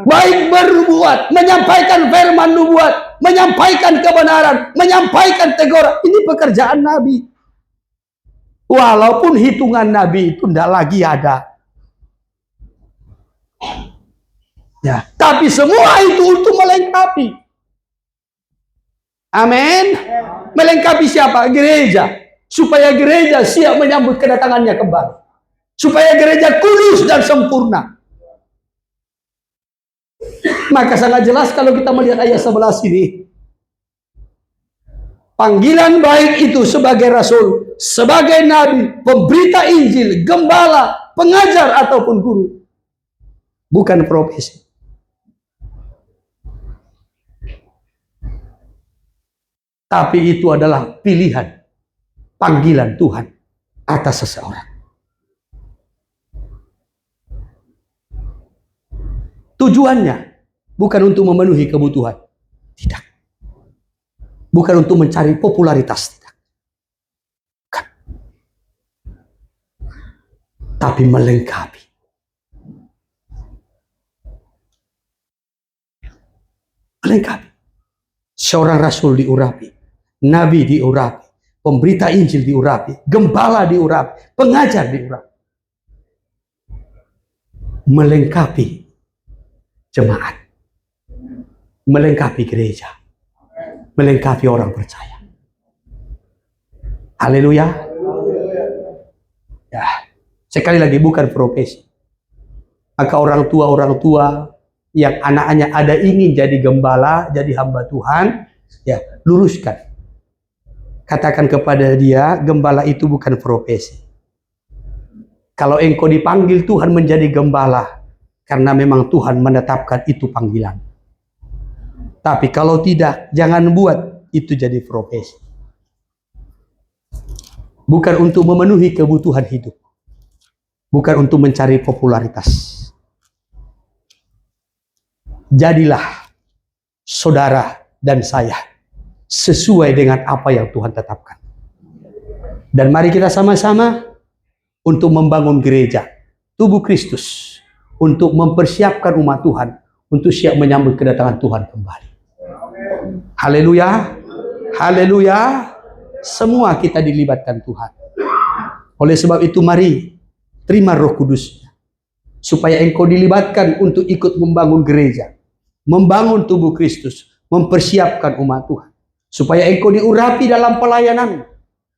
Baik berbuat, menyampaikan firman nubuat, menyampaikan kebenaran, menyampaikan teguran. Ini pekerjaan nabi. Walaupun hitungan nabi itu tidak lagi ada. Ya, tapi semua itu untuk melengkapi. Amin. Melengkapi siapa? Gereja. Supaya gereja siap menyambut kedatangannya kembali. Supaya gereja kudus dan sempurna. Maka sangat jelas kalau kita melihat ayat 11 ini. Panggilan baik itu sebagai rasul, sebagai nabi, pemberita Injil, gembala, pengajar ataupun guru. Bukan profesi. Tapi itu adalah pilihan, panggilan Tuhan atas seseorang. Tujuannya bukan untuk memenuhi kebutuhan. Tidak. Bukan untuk mencari popularitas. Tidak. Bukan. Tapi melengkapi. Melengkapi. Seorang rasul diurapi. Nabi diurapi. Pemberita Injil diurapi. Gembala diurapi. Pengajar diurapi. Melengkapi jemaat, melengkapi gereja, melengkapi orang percaya. Haleluya. Ya, sekali lagi bukan profesi. Maka orang tua yang anaknya ada ingin jadi gembala, jadi hamba Tuhan, ya luruskan. Katakan kepada dia, gembala itu bukan profesi. Kalau engkau dipanggil Tuhan menjadi gembala, karena memang Tuhan menetapkan itu panggilan. Tapi kalau tidak, jangan buat itu jadi profesi. Bukan untuk memenuhi kebutuhan hidup. Bukan untuk mencari popularitas. Jadilah saudara dan saya sesuai dengan apa yang Tuhan tetapkan. Dan mari kita sama-sama untuk membangun gereja, tubuh Kristus, untuk mempersiapkan umat Tuhan untuk siap menyambut kedatangan Tuhan kembali. Haleluya, haleluya. Semua kita dilibatkan Tuhan. Oleh sebab itu mari terima Roh Kudus, supaya engkau dilibatkan untuk ikut membangun gereja, membangun tubuh Kristus, mempersiapkan umat Tuhan, supaya engkau diurapi dalam pelayanan,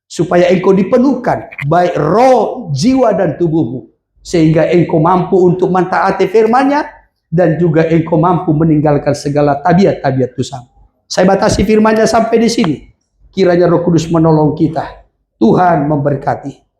supaya engkau dipenuhkan baik roh, jiwa, dan tubuhmu, sehingga engkau mampu untuk mentaati firman-Nya dan juga engkau mampu meninggalkan segala tabiat-tabiat dosa. Saya batasi firman-Nya sampai di sini. Kiranya Roh Kudus menolong kita. Tuhan memberkati.